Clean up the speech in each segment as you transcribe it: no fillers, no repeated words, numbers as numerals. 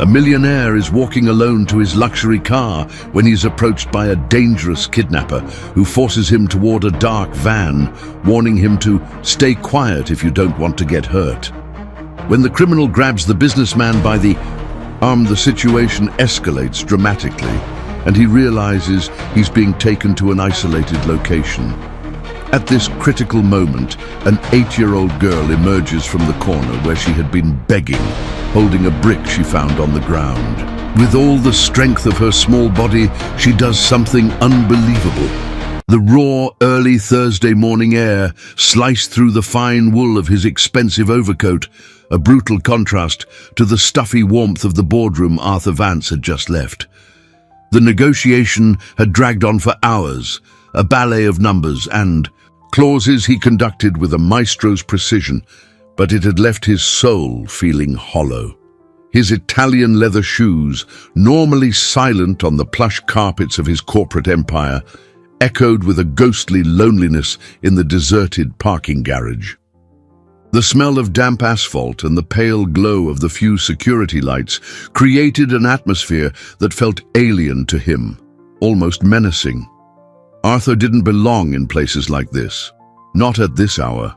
A millionaire is walking alone to his luxury car when he's approached by a dangerous kidnapper who forces him toward a dark van, warning him to stay quiet if you don't want to get hurt. When the criminal grabs the businessman by the arm, the situation escalates dramatically, and he realizes he's being taken to an isolated location. At this critical moment, an 8-year-old girl emerges from the corner where she had been begging, holding a brick she found on the ground. With all the strength of her small body, she does something unbelievable. The raw, early Thursday morning air sliced through the fine wool of his expensive overcoat, a brutal contrast to the stuffy warmth of the boardroom Arthur Vance had just left. The negotiation had dragged on for hours, a ballet of numbers and clauses he conducted with a maestro's precision, but it had left his soul feeling hollow. His Italian leather shoes, normally silent on the plush carpets of his corporate empire, echoed with a ghostly loneliness in the deserted parking garage. The smell of damp asphalt and the pale glow of the few security lights created an atmosphere that felt alien to him, almost menacing. Arthur didn't belong in places like this, not at this hour.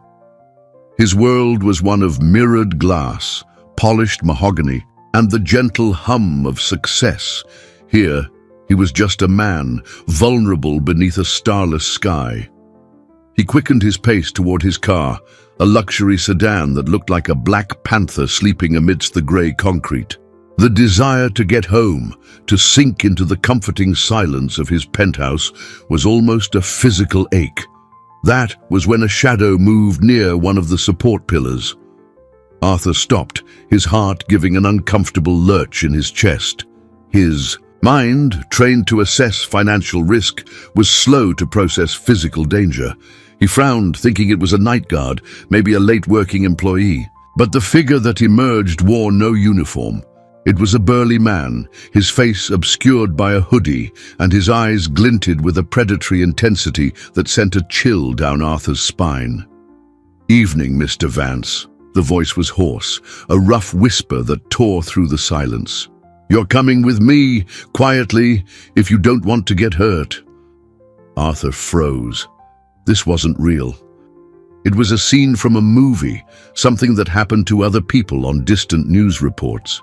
His world was one of mirrored glass, polished mahogany, and the gentle hum of success. Here, he was just a man, vulnerable beneath a starless sky. He quickened his pace toward his car, a luxury sedan that looked like a black panther sleeping amidst the grey concrete. The desire to get home, to sink into the comforting silence of his penthouse, was almost a physical ache. That was when a shadow moved near one of the support pillars. Arthur stopped, his heart giving an uncomfortable lurch in his chest. His mind, trained to assess financial risk, was slow to process physical danger. He frowned, thinking it was a night guard, maybe a late-working employee. But the figure that emerged wore no uniform. It was a burly man, his face obscured by a hoodie, and his eyes glinted with a predatory intensity that sent a chill down Arthur's spine. "Evening, Mr. Vance." The voice was hoarse, a rough whisper that tore through the silence. "You're coming with me, quietly, if you don't want to get hurt." Arthur froze. This wasn't real. It was a scene from a movie, something that happened to other people on distant news reports.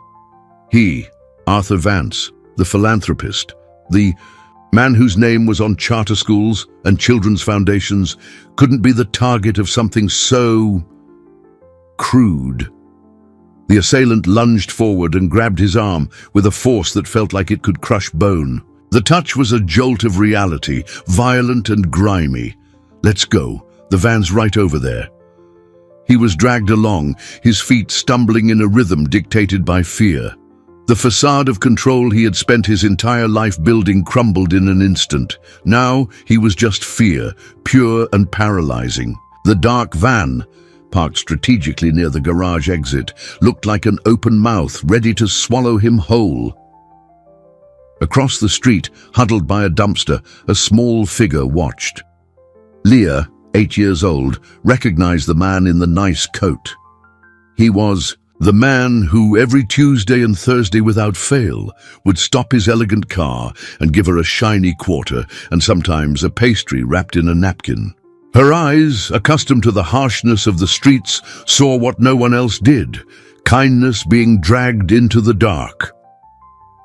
He, Arthur Vance, the philanthropist, the man whose name was on charter schools and children's foundations, couldn't be the target of something so crude. The assailant lunged forward and grabbed his arm with a force that felt like it could crush bone. The touch was a jolt of reality, violent and grimy. "Let's go. The van's right over there." He was dragged along, his feet stumbling in a rhythm dictated by fear. The facade of control he had spent his entire life building crumbled in an instant. Now he was just fear, pure and paralyzing. The dark van, parked strategically near the garage exit, looked like an open mouth ready to swallow him whole. Across the street, huddled by a dumpster, a small figure watched. Leah, 8 years old, recognized the man in the nice coat. He was the man who every Tuesday and Thursday without fail would stop his elegant car and give her a shiny quarter and sometimes a pastry wrapped in a napkin. Her eyes, accustomed to the harshness of the streets, saw what no one else did, kindness being dragged into the dark.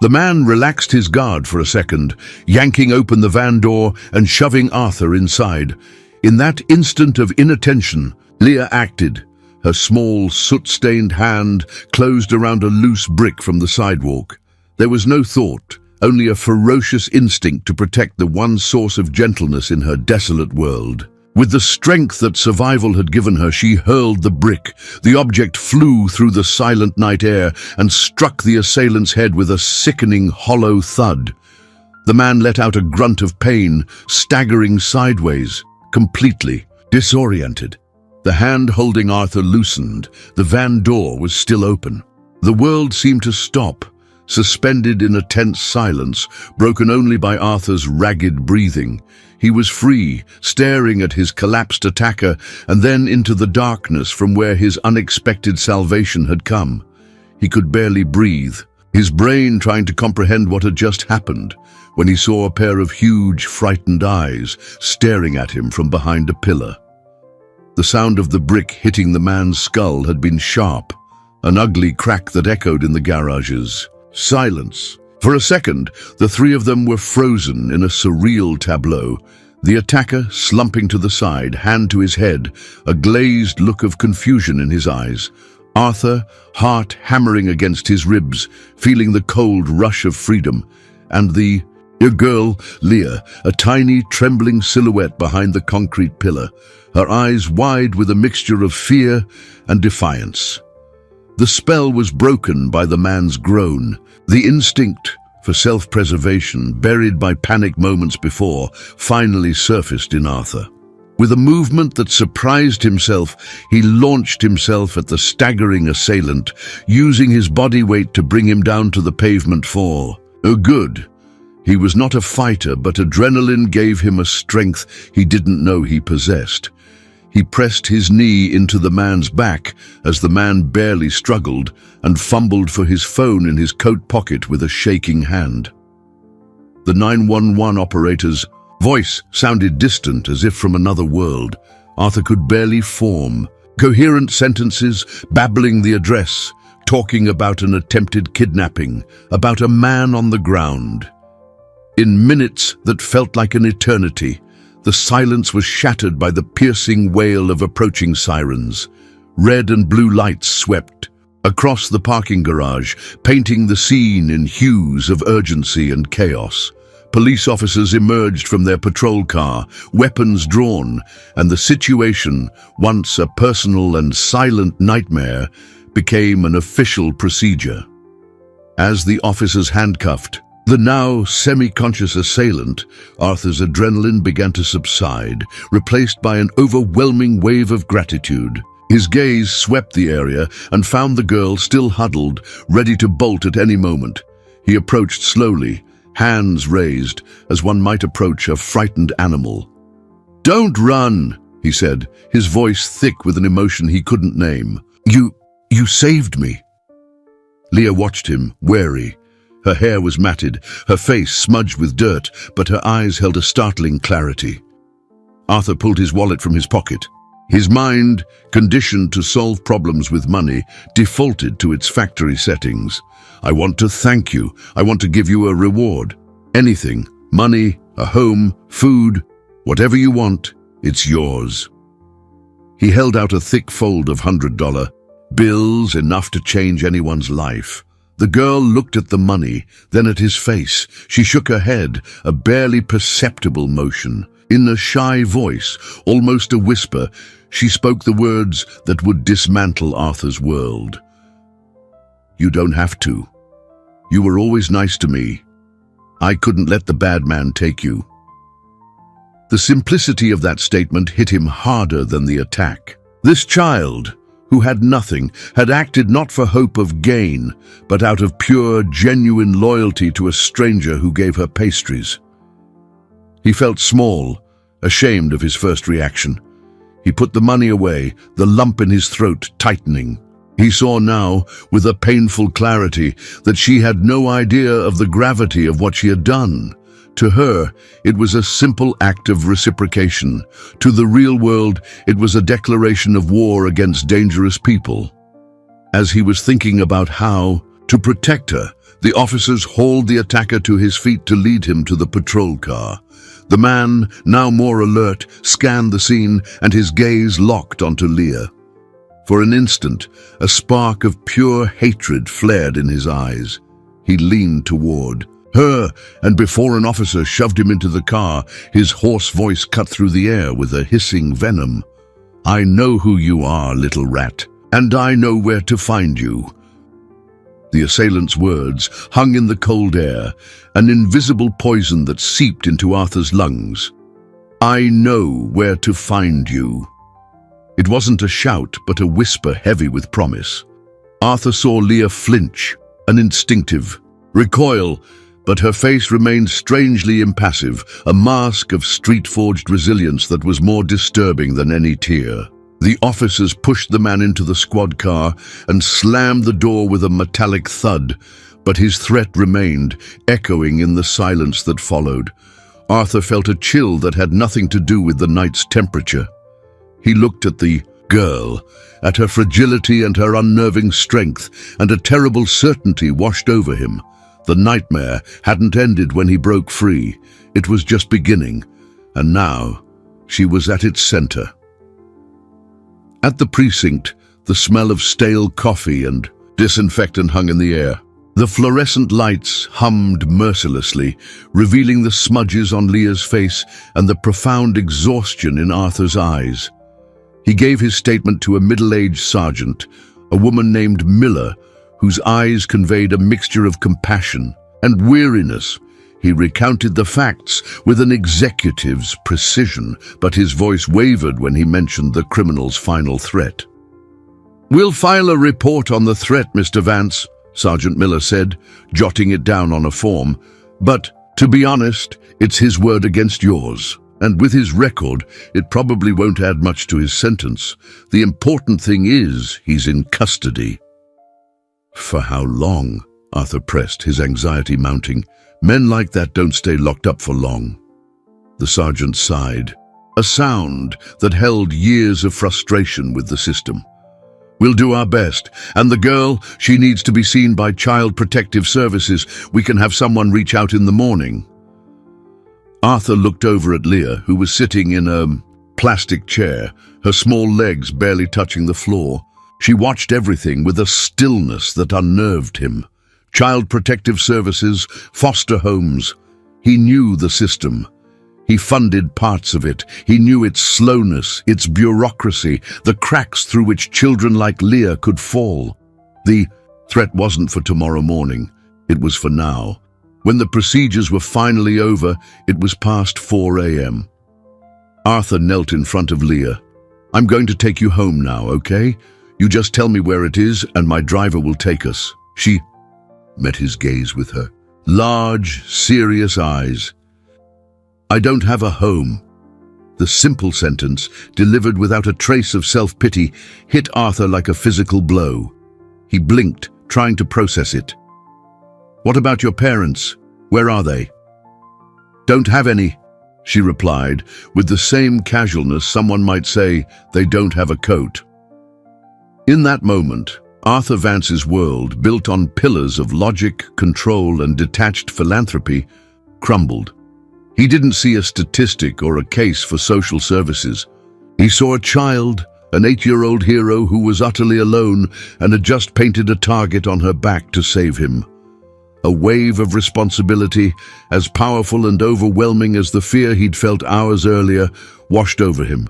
The man relaxed his guard for a second, yanking open the van door and shoving Arthur inside. In that instant of inattention, Leah acted. Her small, soot-stained hand closed around a loose brick from the sidewalk. There was no thought, only a ferocious instinct to protect the one source of gentleness in her desolate world. With the strength that survival had given her, she hurled the brick. The object flew through the silent night air and struck the assailant's head with a sickening, hollow thud. The man let out a grunt of pain, staggering sideways, completely disoriented. The hand holding Arthur loosened. The van door was still open. The world seemed to stop, suspended in a tense silence, broken only by Arthur's ragged breathing. He was free, staring at his collapsed attacker and then into the darkness from where his unexpected salvation had come. He could barely breathe, his brain trying to comprehend what had just happened when he saw a pair of huge, frightened eyes staring at him from behind a pillar. The sound of the brick hitting the man's skull had been sharp, an ugly crack that echoed in the garages. Silence. For a second, the three of them were frozen in a surreal tableau, the attacker slumping to the side, hand to his head, a glazed look of confusion in his eyes. Arthur, heart hammering against his ribs, feeling the cold rush of freedom, and the girl, Leah, a tiny, trembling silhouette behind the concrete pillar, her eyes wide with a mixture of fear and defiance. The spell was broken by the man's groan. The instinct for self-preservation, buried by panic moments before, finally surfaced in Arthur. With a movement that surprised himself, he launched himself at the staggering assailant, using his body weight to bring him down to the pavement for good. He was not a fighter, but adrenaline gave him a strength he didn't know he possessed. He pressed his knee into the man's back as the man barely struggled and fumbled for his phone in his coat pocket with a shaking hand. The 911 operator's voice sounded distant, as if from another world. Arthur could barely form coherent sentences, babbling the address, talking about an attempted kidnapping, about a man on the ground. In minutes that felt like an eternity, the silence was shattered by the piercing wail of approaching sirens. Red and blue lights swept across the parking garage, painting the scene in hues of urgency and chaos. Police officers emerged from their patrol car, weapons drawn, and the situation, once a personal and silent nightmare, became an official procedure. As the officers handcuffed the now semi-conscious assailant, Arthur's adrenaline began to subside, replaced by an overwhelming wave of gratitude. His gaze swept the area and found the girl still huddled, ready to bolt at any moment. He approached slowly, hands raised, as one might approach a frightened animal. "Don't run," he said, his voice thick with an emotion he couldn't name. You saved me." Leah watched him, wary. Her hair was matted, her face smudged with dirt, but her eyes held a startling clarity. Arthur pulled his wallet from his pocket. His mind, conditioned to solve problems with money, defaulted to its factory settings. "I want to thank you. I want to give you a reward. Anything, money, a home, food, whatever you want, it's yours." He held out a thick fold of $100 bills, enough to change anyone's life. The girl looked at the money, then at his face. She shook her head, a barely perceptible motion. In a shy voice, almost a whisper, she spoke the words that would dismantle Arthur's world. "You don't have to. You were always nice to me. I couldn't let the bad man take you." The simplicity of that statement hit him harder than the attack. This child, who had nothing, had acted not for hope of gain, but out of pure, genuine loyalty to a stranger who gave her pastries. He felt small, ashamed of his first reaction. He put the money away, the lump in his throat tightening. He saw now, with a painful clarity, that she had no idea of the gravity of what she had done. To her, it was a simple act of reciprocation. To the real world, it was a declaration of war against dangerous people. As he was thinking about how to protect her, the officers hauled the attacker to his feet to lead him to the patrol car. The man, now more alert, scanned the scene, and his gaze locked onto Leah. For an instant, a spark of pure hatred flared in his eyes. He leaned toward her, and before an officer shoved him into the car, his hoarse voice cut through the air with a hissing venom. "I know who you are, little rat, and I know where to find you." The assailant's words hung in the cold air, an invisible poison that seeped into Arthur's lungs. "I know where to find you." It wasn't a shout, but a whisper heavy with promise. Arthur saw Leah flinch, an instinctive recoil, but her face remained strangely impassive, a mask of street-forged resilience that was more disturbing than any tear. The officers pushed the man into the squad car and slammed the door with a metallic thud, But his threat remained, echoing in the silence that followed. Arthur felt a chill that had nothing to do with the night's temperature. He looked at the girl, at her fragility and her unnerving strength, and a terrible certainty washed over him. The nightmare hadn't ended when he broke free. It was just beginning, and now she was at its center. At the precinct, the smell of stale coffee and disinfectant hung in the air. The fluorescent lights hummed mercilessly, revealing the smudges on Leah's face and the profound exhaustion in Arthur's eyes. He gave his statement to a middle-aged sergeant, a woman named Miller, whose eyes conveyed a mixture of compassion and weariness. He recounted the facts with an executive's precision, but his voice wavered when he mentioned the criminal's final threat. "We'll file a report on the threat, Mr. Vance," Sergeant Miller said, jotting it down on a form. "But, to be honest, it's his word against yours. And with his record, it probably won't add much to his sentence. The important thing is he's in custody." "For how long?" Arthur pressed, his anxiety mounting. "Men like that don't stay locked up for long." The sergeant sighed, a sound that held years of frustration with the system. "We'll do our best. And the girl, she needs to be seen by Child Protective Services. We can have someone reach out in the morning." Arthur looked over at Leah, who was sitting in a plastic chair, her small legs barely touching the floor. She watched everything with a stillness that unnerved him. Child Protective Services, foster homes. He knew the system. He funded parts of it. He knew its slowness, its bureaucracy, the cracks through which children like Leah could fall. The threat wasn't for tomorrow morning. It was for now. When the procedures were finally over, it was past 4 a.m. Arthur knelt in front of Leah. "I'm going to take you home now, okay? You just tell me where it is and my driver will take us." She met his gaze with her large, serious eyes. "I don't have a home." The simple sentence, delivered without a trace of self-pity, hit Arthur like a physical blow. He blinked, trying to process it. "What about your parents? Where are they?" "Don't have any," she replied, with the same casualness someone might say they don't have a coat. In that moment, Arthur Vance's world, built on pillars of logic, control, and detached philanthropy, crumbled. He didn't see a statistic or a case for social services. He saw a child, an 8-year-old hero who was utterly alone and had just painted a target on her back to save him. A wave of responsibility, as powerful and overwhelming as the fear he'd felt hours earlier, washed over him.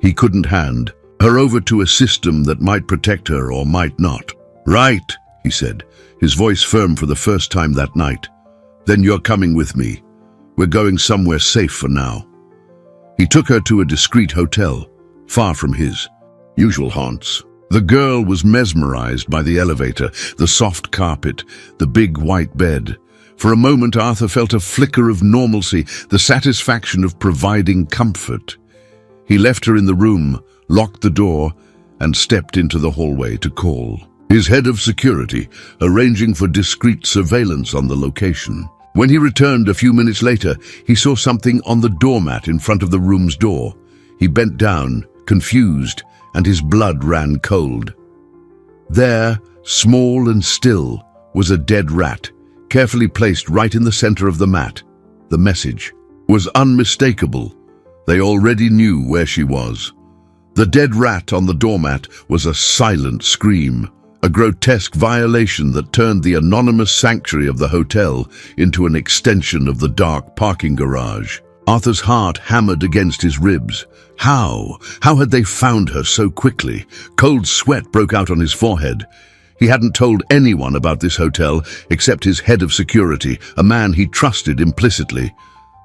He couldn't hand her over to a system that might protect her or might not. "Right," he said, his voice firm for the first time that night. "Then you're coming with me. We're going somewhere safe for now." He took her to a discreet hotel, far from his usual haunts. The girl was mesmerized by the elevator, the soft carpet, the big white bed. For a moment, Arthur felt a flicker of normalcy, the satisfaction of providing comfort. He left her in the room, locked the door, and stepped into the hallway to call his head of security, arranging for discreet surveillance on the location. When he returned a few minutes later, he saw something on the doormat in front of the room's door. He bent down, confused, and his blood ran cold. There, small and still, was a dead rat, carefully placed right in the center of the mat. The message was unmistakable. They already knew where she was. The dead rat on the doormat was a silent scream, a grotesque violation that turned the anonymous sanctuary of the hotel into an extension of the dark parking garage. Arthur's heart hammered against his ribs. How? How had they found her so quickly? Cold sweat broke out on his forehead. He hadn't told anyone about this hotel except his head of security, a man he trusted implicitly.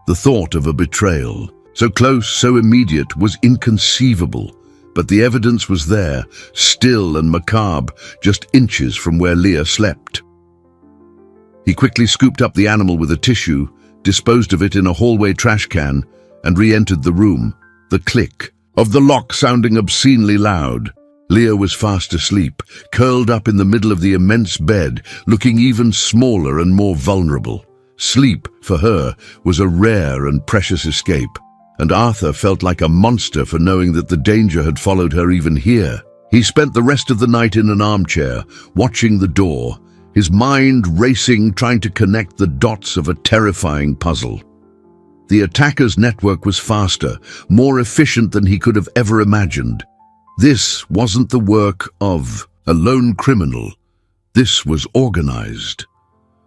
The thought of a betrayal, so close, so immediate, was inconceivable. But the evidence was there, still and macabre, just inches from where Leah slept. He quickly scooped up the animal with a tissue, disposed of it in a hallway trash can, and re-entered the room, the click of the lock sounding obscenely loud. Leah was fast asleep, curled up in the middle of the immense bed, looking even smaller and more vulnerable. Sleep, for her, was a rare and precious escape, and Arthur felt like a monster for knowing that the danger had followed her even here. He spent the rest of the night in an armchair, watching the door, his mind racing, trying to connect the dots of a terrifying puzzle. The attacker's network was faster, more efficient than he could have ever imagined. This wasn't the work of a lone criminal. This was organized.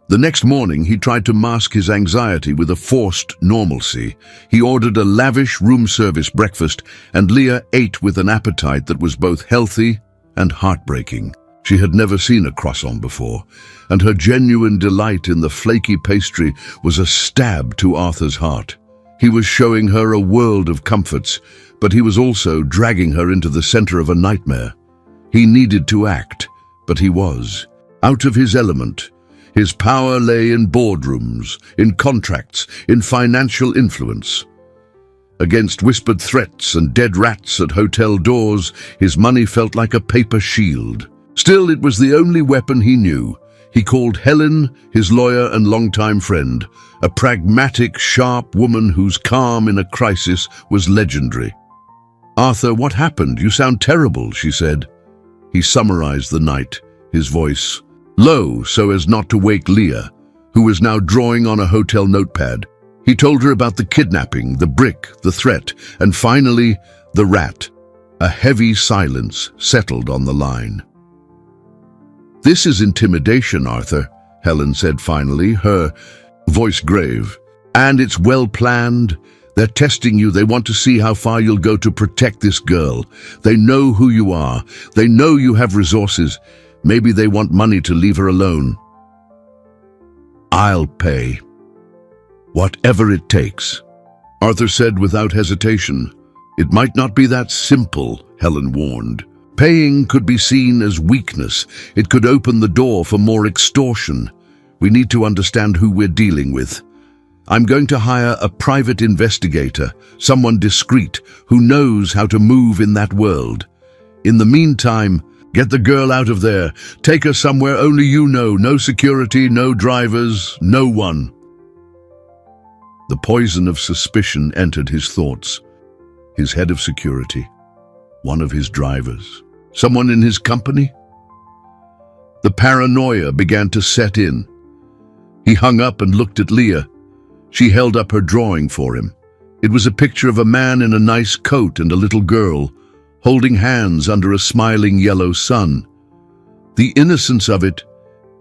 The next morning, he tried to mask his anxiety with a forced normalcy. He ordered a lavish room service breakfast, and Leah ate with an appetite that was both healthy and heartbreaking. She had never seen a croissant before, and her genuine delight in the flaky pastry was a stab to Arthur's heart. He was showing her a world of comforts, but he was also dragging her into the center of a nightmare. He needed to act, but he was out of his element. His power lay in boardrooms, in contracts, in financial influence. Against whispered threats and dead rats at hotel doors, his money felt like a paper shield. Still, it was the only weapon he knew. He called Helen, his lawyer and longtime friend, a pragmatic, sharp woman whose calm in a crisis was legendary. "Arthur, what happened? You sound terrible," she said. He summarized the night, his voice low so as not to wake Leah, who was now drawing on a hotel notepad. He told her about the kidnapping, the brick, the threat, and finally, the rat. A heavy silence settled on the line. "This is intimidation, Arthur," Helen said finally, her voice grave. "And it's well planned. They're testing you. They want to see how far you'll go to protect this girl. They know who you are. They know you have resources. Maybe they want money to leave her alone. I'll pay. Whatever it takes," Arthur said without hesitation. "It might not be that simple," Helen warned. "Paying could be seen as weakness. It could open the door for more extortion. We need to understand who we're dealing with. I'm going to hire a private investigator, someone discreet, who knows how to move in that world. In the meantime, get the girl out of there. Take her somewhere only you know. No security, no drivers, no one." The poison of suspicion entered his thoughts. His head of security, one of his drivers, someone in his company? The paranoia began to set in. He hung up and looked at Leah. She held up her drawing for him. It was a picture of a man in a nice coat and a little girl, holding hands under a smiling yellow sun. The innocence of it,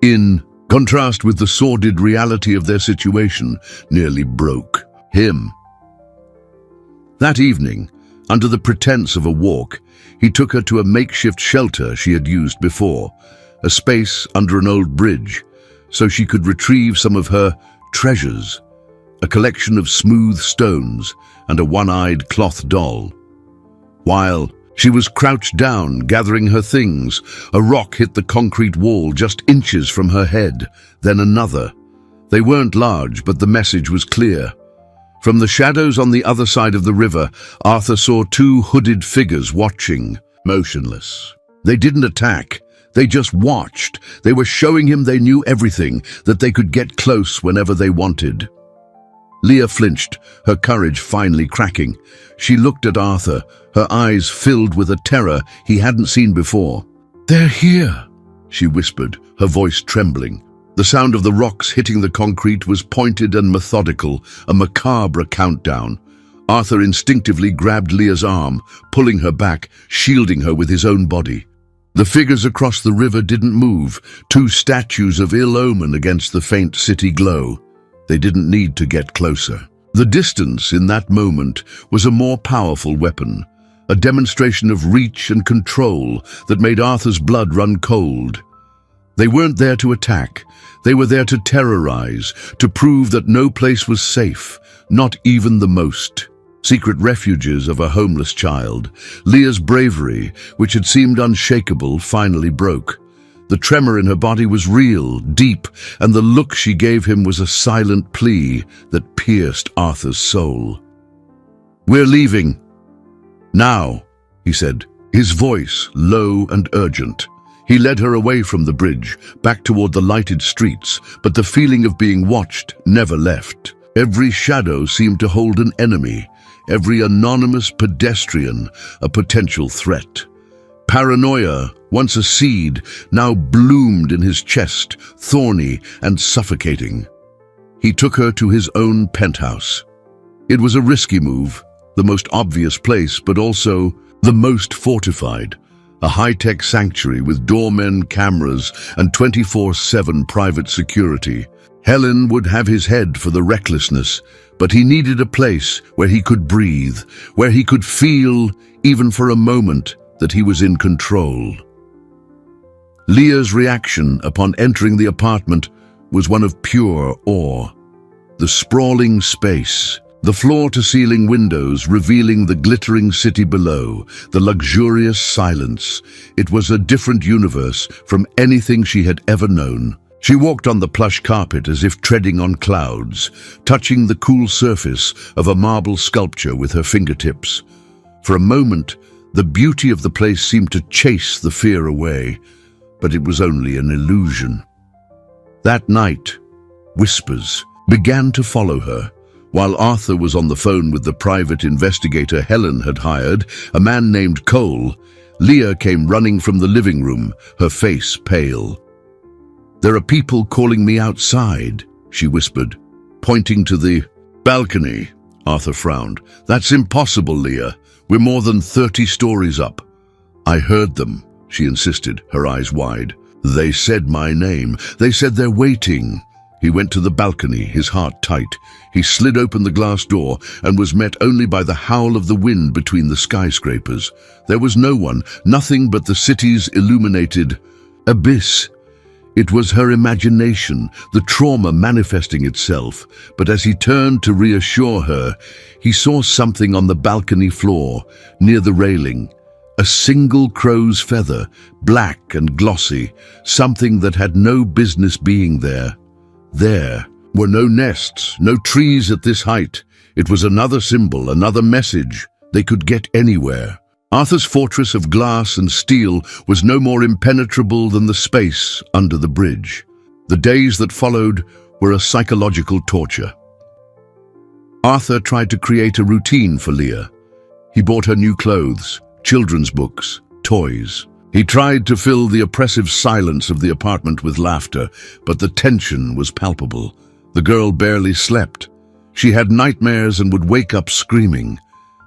in contrast with the sordid reality of their situation, nearly broke him. That evening, under the pretense of a walk, he took her to a makeshift shelter she had used before, a space under an old bridge, so she could retrieve some of her treasures, a collection of smooth stones and a one-eyed cloth doll. While she was crouched down, gathering her things, a rock hit the concrete wall just inches from her head, then another. They weren't large, but the message was clear. From the shadows on the other side of the river, Arthur saw two hooded figures watching, motionless. They didn't attack. They just watched. They were showing him they knew everything, that they could get close whenever they wanted. Leah flinched, her courage finally cracking. She looked at Arthur, her eyes filled with a terror he hadn't seen before. "They're here," she whispered, her voice trembling. The sound of the rocks hitting the concrete was pointed and methodical, a macabre countdown. Arthur instinctively grabbed Leah's arm, pulling her back, shielding her with his own body. The figures across the river didn't move, two statues of ill omen against the faint city glow. They didn't need to get closer. The distance in that moment was a more powerful weapon, a demonstration of reach and control that made Arthur's blood run cold. They weren't there to attack. They were there to terrorize, to prove that no place was safe, not even the most secret refuges of a homeless child. Leah's bravery, which had seemed unshakable, finally broke. The tremor in her body was real, deep, and the look she gave him was a silent plea that pierced Arthur's soul. "We're leaving. Now," he said, his voice low and urgent. He led her away from the bridge, back toward the lighted streets, but the feeling of being watched never left. Every shadow seemed to hold an enemy, every anonymous pedestrian a potential threat. Paranoia, once a seed, now bloomed in his chest, thorny and suffocating. He took her to his own penthouse. It was a risky move, the most obvious place, but also the most fortified. A high-tech sanctuary with doormen, cameras, and 24/7 private security. Helen would have his head for the recklessness, but he needed a place where he could breathe, where he could feel, even for a moment, that he was in control. Leah's reaction upon entering the apartment was one of pure awe. The sprawling space, the floor-to-ceiling windows revealing the glittering city below, the luxurious silence. It was a different universe from anything she had ever known. She walked on the plush carpet as if treading on clouds, touching the cool surface of a marble sculpture with her fingertips. For a moment, the beauty of the place seemed to chase the fear away, but it was only an illusion. That night, whispers began to follow her. While Arthur was on the phone with the private investigator Helen had hired, a man named Cole, Leah came running from the living room, her face pale. "There are people calling me outside," she whispered, pointing to the balcony. Arthur frowned. "That's impossible, Leah. We're more than 30 stories up." "I heard them," she insisted, her eyes wide. "They said my name. They said they're waiting." He went to the balcony, his heart tight. He slid open the glass door and was met only by the howl of the wind between the skyscrapers. There was no one, nothing but the city's illuminated abyss. It was her imagination, the trauma manifesting itself, but as he turned to reassure her, he saw something on the balcony floor, near the railing. A single crow's feather, black and glossy, something that had no business being there. There were no nests, no trees at this height. It was another symbol, another message. They could get anywhere. Arthur's fortress of glass and steel was no more impenetrable than the space under the bridge. The days that followed were a psychological torture. Arthur tried to create a routine for Leah. He bought her new clothes, children's books, toys. He tried to fill the oppressive silence of the apartment with laughter, but the tension was palpable. The girl barely slept. She had nightmares and would wake up screaming.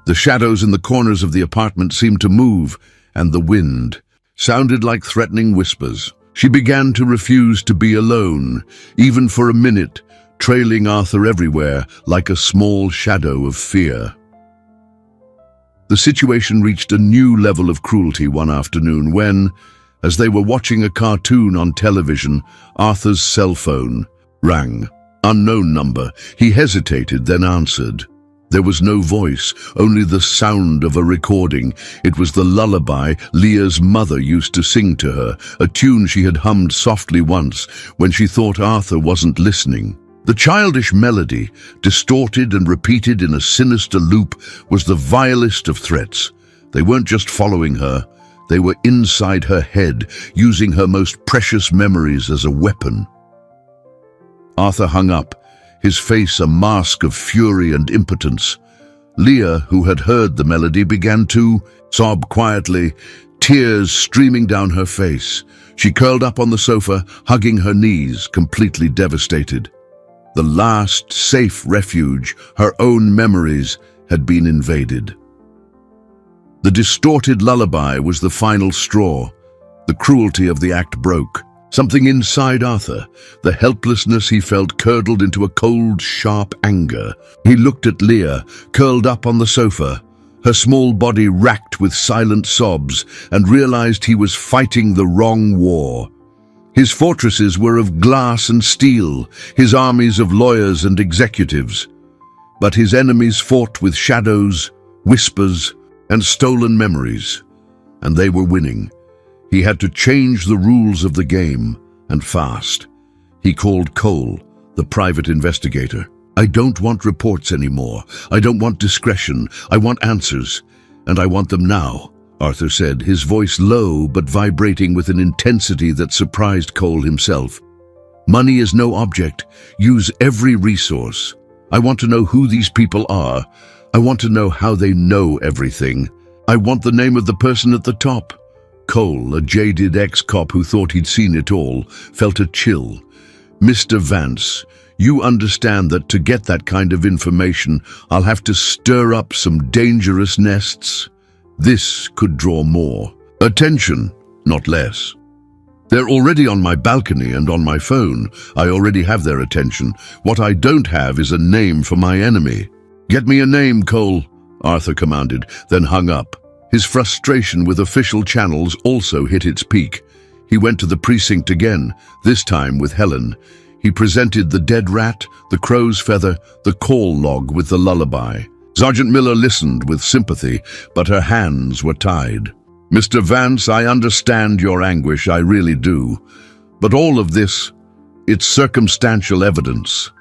The shadows in the corners of the apartment seemed to move, and the wind sounded like threatening whispers. She began to refuse to be alone, even for a minute, trailing Arthur everywhere like a small shadow of fear. The situation reached a new level of cruelty one afternoon when, as they were watching a cartoon on television, Arthur's cell phone rang. Unknown number. He hesitated, then answered. There was no voice, only the sound of a recording. It was the lullaby Leah's mother used to sing to her, a tune she had hummed softly once when she thought Arthur wasn't listening. The childish melody, distorted and repeated in a sinister loop, was the vilest of threats. They weren't just following her, they were inside her head, using her most precious memories as a weapon. Arthur hung up, his face a mask of fury and impotence. Leah, who had heard the melody, began to sob quietly, tears streaming down her face. She curled up on the sofa, hugging her knees, completely devastated. The last safe refuge, her own memories, had been invaded. The distorted lullaby was the final straw. The cruelty of the act broke. Something inside Arthur, the helplessness he felt, curdled into a cold, sharp anger. He looked at Leah, curled up on the sofa, her small body racked with silent sobs, and realized he was fighting the wrong war. His fortresses were of glass and steel, his armies of lawyers and executives. But his enemies fought with shadows, whispers, and stolen memories, and they were winning. He had to change the rules of the game, and fast. He called Cole, the private investigator. "I don't want reports anymore. I don't want discretion. I want answers, and I want them now. Arthur said, his voice low but vibrating with an intensity that surprised Cole himself. Money is no object. Use every resource. I want to know who these people are. I want to know how they know everything. I want the name of the person at the top. Cole, a jaded ex-cop who thought he'd seen it all, felt a chill. Mr. Vance, you understand that to get that kind of information, I'll have to stir up some dangerous nests? This could draw more attention, not less. They're already on my balcony and on my phone. I already have their attention. What I don't have is a name for my enemy. Get me a name, Cole, Arthur commanded, then hung up. His frustration with official channels also hit its peak. He went to the precinct again, this time with Helen. He presented the dead rat, the crow's feather, the call log with the lullaby. Sergeant Miller listened with sympathy, but her hands were tied. Mr. Vance, I understand your anguish, I really do. But all of this, it's circumstantial evidence.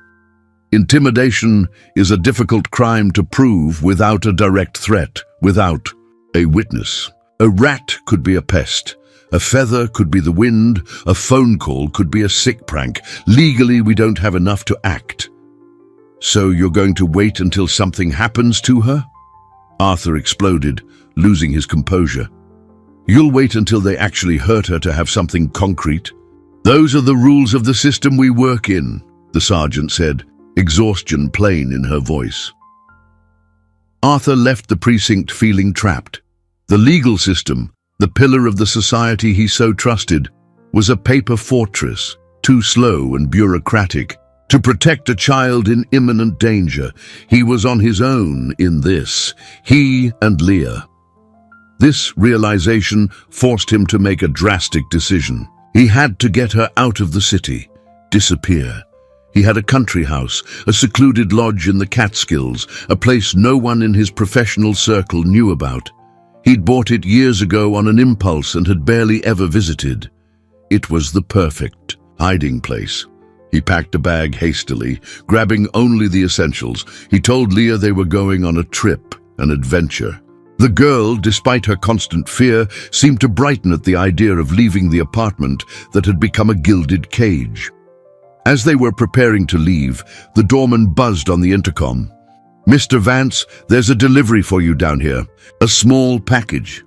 Intimidation is a difficult crime to prove without a direct threat, without a witness. A rat could be a pest. A feather could be the wind. A phone call could be a sick prank. Legally, we don't have enough to act. So you're going to wait until something happens to her? Arthur exploded, losing his composure. You'll wait until they actually hurt her to have something concrete? Those are the rules of the system we work in, the sergeant said, exhaustion plain in her voice. Arthur left the precinct feeling trapped. The legal system, the pillar of the society he so trusted, was a paper fortress, too slow and bureaucratic. To protect a child in imminent danger, he was on his own in this, he and Leah. This realization forced him to make a drastic decision. He had to get her out of the city, disappear. He had a country house, a secluded lodge in the Catskills, a place no one in his professional circle knew about. He'd bought it years ago on an impulse and had barely ever visited. It was the perfect hiding place. He packed a bag hastily, grabbing only the essentials. He told Leah they were going on a trip, an adventure. The girl, despite her constant fear, seemed to brighten at the idea of leaving the apartment that had become a gilded cage. As they were preparing to leave, the doorman buzzed on the intercom. Mr. Vance, there's a delivery for you down here. A small package.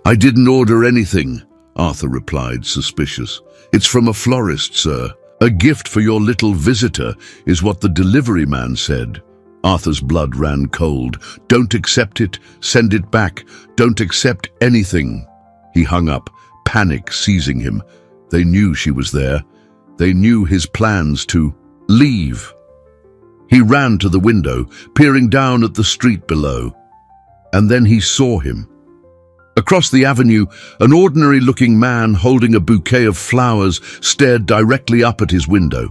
I didn't order anything, Arthur replied, suspicious. It's from a florist, sir. A gift for your little visitor is what the delivery man said. Arthur's blood ran cold. Don't accept it. Send it back. Don't accept anything. He hung up, panic seizing him. They knew she was there. They knew his plans to leave. He ran to the window, peering down at the street below. And then he saw him. Across the avenue, an ordinary-looking man holding a bouquet of flowers stared directly up at his window.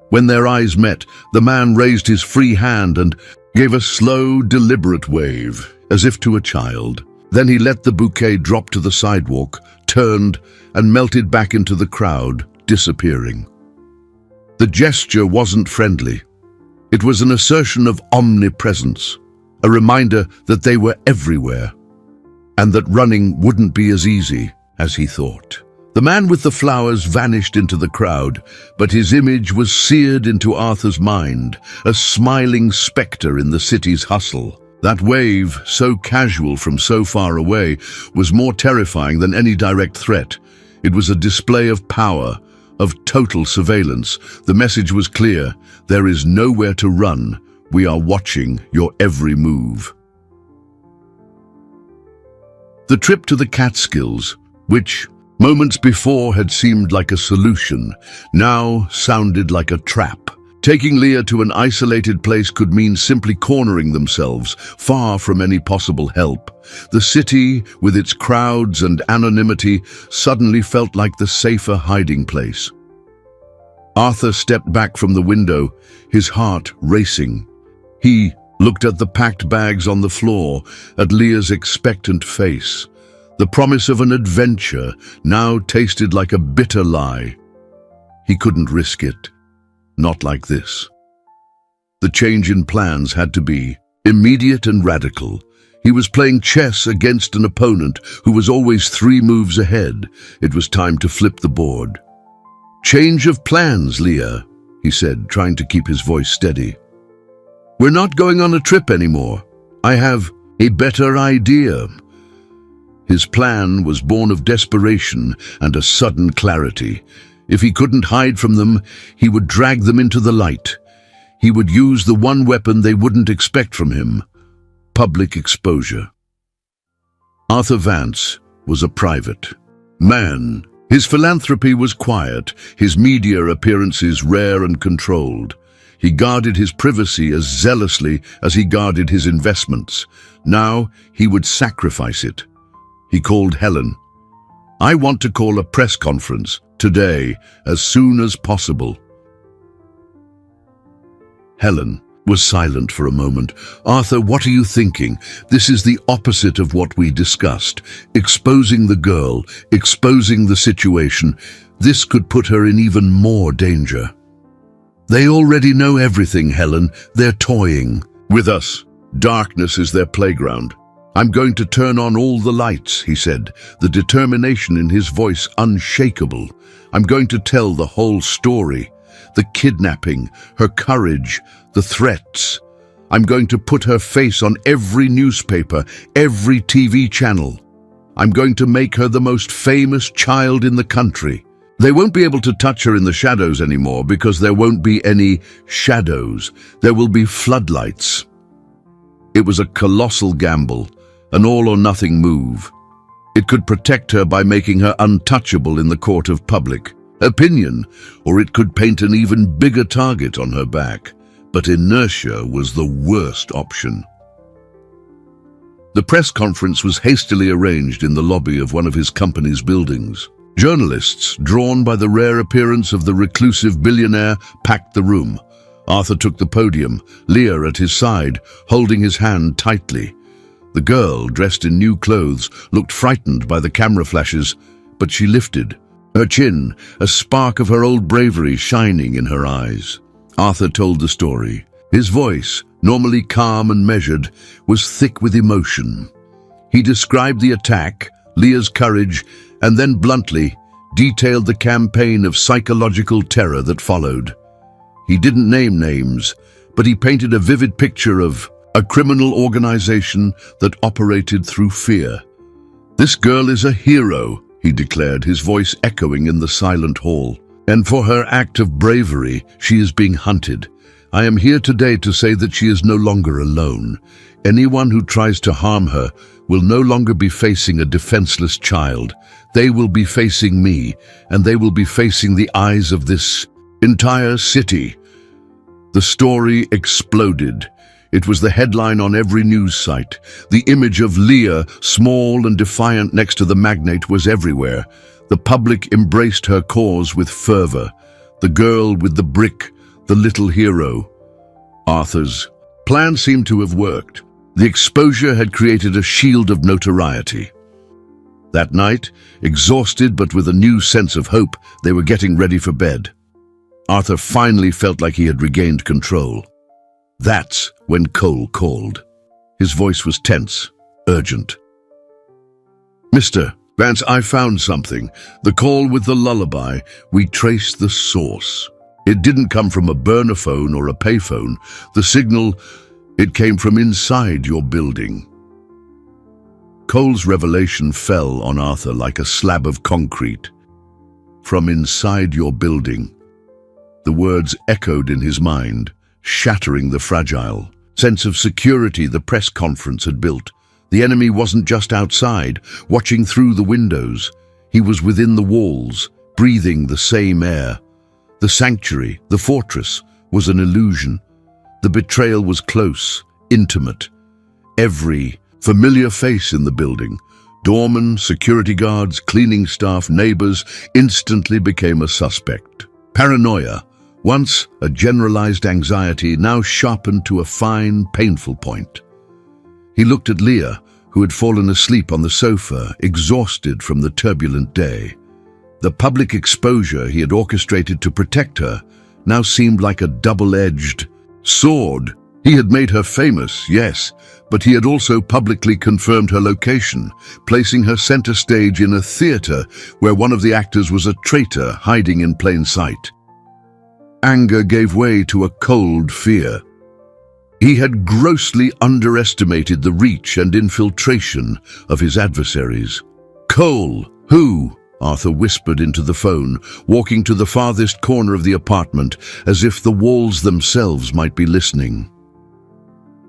When their eyes met, the man raised his free hand and gave a slow, deliberate wave, as if to a child. Then he let the bouquet drop to the sidewalk, turned, and melted back into the crowd, disappearing. The gesture wasn't friendly. It was an assertion of omnipresence, a reminder that they were everywhere, and that running wouldn't be as easy as he thought. The man with the flowers vanished into the crowd, but his image was seared into Arthur's mind, a smiling spectre in the city's hustle. That wave, so casual from so far away, was more terrifying than any direct threat. It was a display of power, of total surveillance. The message was clear: there is nowhere to run. We are watching your every move. The trip to the Catskills, which moments before had seemed like a solution, now sounded like a trap. Taking Leah to an isolated place could mean simply cornering themselves, far from any possible help. The city, with its crowds and anonymity, suddenly felt like the safer hiding place. Arthur stepped back from the window, his heart racing. He looked at the packed bags on the floor, at Leah's expectant face. The promise of an adventure now tasted like a bitter lie. He couldn't risk it. Not like this. The change in plans had to be immediate and radical. He was playing chess against an opponent who was always 3 moves ahead. It was time to flip the board. "Change of plans, Leah," he said, trying to keep his voice steady. "We're not going on a trip anymore. I have a better idea." His plan was born of desperation and a sudden clarity. If he couldn't hide from them, he would drag them into the light. He would use the one weapon they wouldn't expect from him: public exposure. Arthur Vance was a private man. His philanthropy was quiet, his media appearances rare and controlled. He guarded his privacy as zealously as he guarded his investments. Now he would sacrifice it. He called Helen. "I want to call a press conference today, as soon as possible." Helen was silent for a moment. "Arthur, what are you thinking? This is the opposite of what we discussed. Exposing the girl, exposing the situation. This could put her in even more danger." "They already know everything, Helen. They're toying with us. Darkness is their playground. I'm going to turn on all the lights," he said, the determination in his voice unshakable. "I'm going to tell the whole story. The kidnapping, her courage, the threats. I'm going to put her face on every newspaper, every TV channel. I'm going to make her the most famous child in the country. They won't be able to touch her in the shadows anymore because there won't be any shadows. There will be floodlights." It was a colossal gamble, an all-or-nothing move. It could protect her by making her untouchable in the court of public opinion, or it could paint an even bigger target on her back. But inertia was the worst option. The press conference was hastily arranged in the lobby of one of his company's buildings. Journalists, drawn by the rare appearance of the reclusive billionaire, packed the room. Arthur took the podium, Leah at his side, holding his hand tightly. The girl, dressed in new clothes, looked frightened by the camera flashes, but she lifted her chin, a spark of her old bravery shining in her eyes. Arthur told the story. His voice, normally calm and measured, was thick with emotion. He described the attack, Leah's courage, and then bluntly detailed the campaign of psychological terror that followed. He didn't name names, but he painted a vivid picture of a criminal organization that operated through fear. "This girl is a hero," he declared, his voice echoing in the silent hall. "And for her act of bravery, she is being hunted. I am here today to say that she is no longer alone. Anyone who tries to harm her will no longer be facing a defenseless child. They will be facing me, and they will be facing the eyes of this entire city." The story exploded. It was the headline on every news site. The image of Leah, small and defiant next to the magnate, was everywhere. The public embraced her cause with fervor. The girl with the brick, the little hero. Arthur's plan seemed to have worked. The exposure had created a shield of notoriety. That night, exhausted but with a new sense of hope, they were getting ready for bed. Arthur finally felt like he had regained control. That's when Cole called. His voice was tense, urgent. "Mr. Vance, I found something. The call with the lullaby. We traced the source. It didn't come from a burner phone or a payphone. The signal, it came from inside your building." Cole's revelation fell on Arthur like a slab of concrete. "From inside your building." The words echoed in his mind, shattering the fragile sense of security the press conference had built. The enemy wasn't just outside, watching through the windows. He was within the walls, breathing the same air. The sanctuary, the fortress, was an illusion. The betrayal was close, intimate. Every familiar face in the building, doormen, security guards, cleaning staff, neighbors, instantly became a suspect. Paranoia, once a generalized anxiety, now sharpened to a fine, painful point. He looked at Leah, who had fallen asleep on the sofa, exhausted from the turbulent day. The public exposure he had orchestrated to protect her now seemed like a double-edged sword. He had made her famous, yes, but he had also publicly confirmed her location, placing her center stage in a theater where one of the actors was a traitor hiding in plain sight. Anger gave way to a cold fear. He had grossly underestimated the reach and infiltration of his adversaries. "Cole, who?" Arthur whispered into the phone, walking to the farthest corner of the apartment as if the walls themselves might be listening.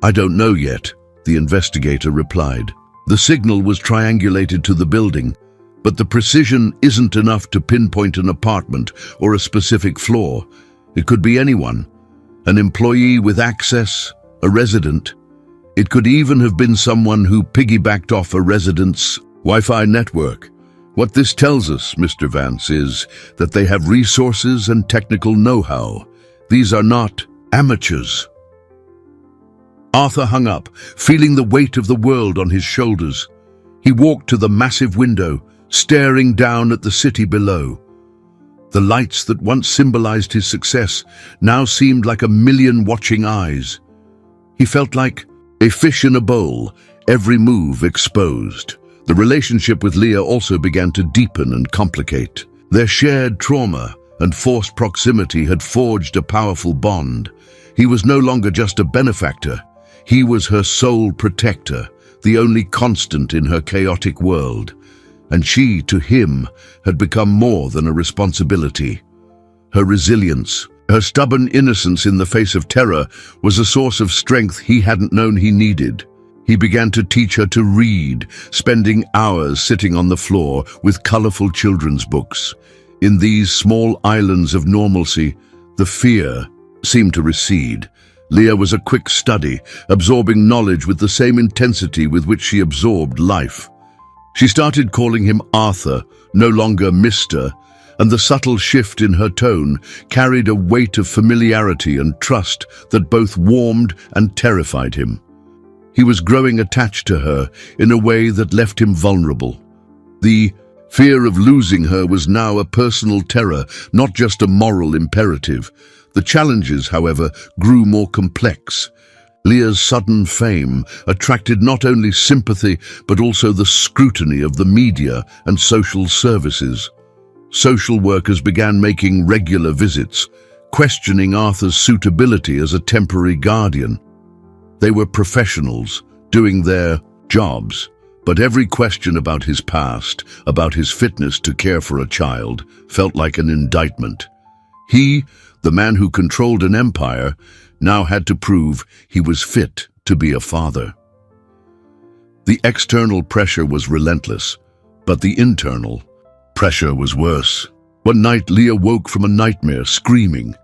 "I don't know yet," the investigator replied. The signal was triangulated to the building, but the precision isn't enough to pinpoint an apartment or a specific floor. It could be anyone, an employee with access, a resident. It could even have been someone who piggybacked off a resident's Wi-Fi network. What this tells us, Mr. Vance, is that they have resources and technical know-how. These are not amateurs. Arthur hung up, feeling the weight of the world on his shoulders. He walked to the massive window, staring down at the city below. The lights that once symbolized his success now seemed like a million watching eyes. He felt like a fish in a bowl, every move exposed. The relationship with Leah also began to deepen and complicate. Their shared trauma and forced proximity had forged a powerful bond. He was no longer just a benefactor. He was her sole protector, the only constant in her chaotic world. And she, to him, had become more than a responsibility. Her resilience, her stubborn innocence in the face of terror, was a source of strength he hadn't known he needed. He began to teach her to read, spending hours sitting on the floor with colorful children's books. In these small islands of normalcy, the fear seemed to recede. Leah was a quick study, absorbing knowledge with the same intensity with which she absorbed life. She started calling him Arthur, no longer Mr., and the subtle shift in her tone carried a weight of familiarity and trust that both warmed and terrified him. He was growing attached to her in a way that left him vulnerable. The fear of losing her was now a personal terror, not just a moral imperative. The challenges, however, grew more complex. Leah's sudden fame attracted not only sympathy but also the scrutiny of the media and social services. Social workers began making regular visits, questioning Arthur's suitability as a temporary guardian. They were professionals, doing their jobs, but every question about his past, about his fitness to care for a child, felt like an indictment. He, the man who controlled an empire, now had to prove he was fit to be a father. The external pressure was relentless, but the internal pressure was worse. One night, Leah woke from a nightmare, screaming.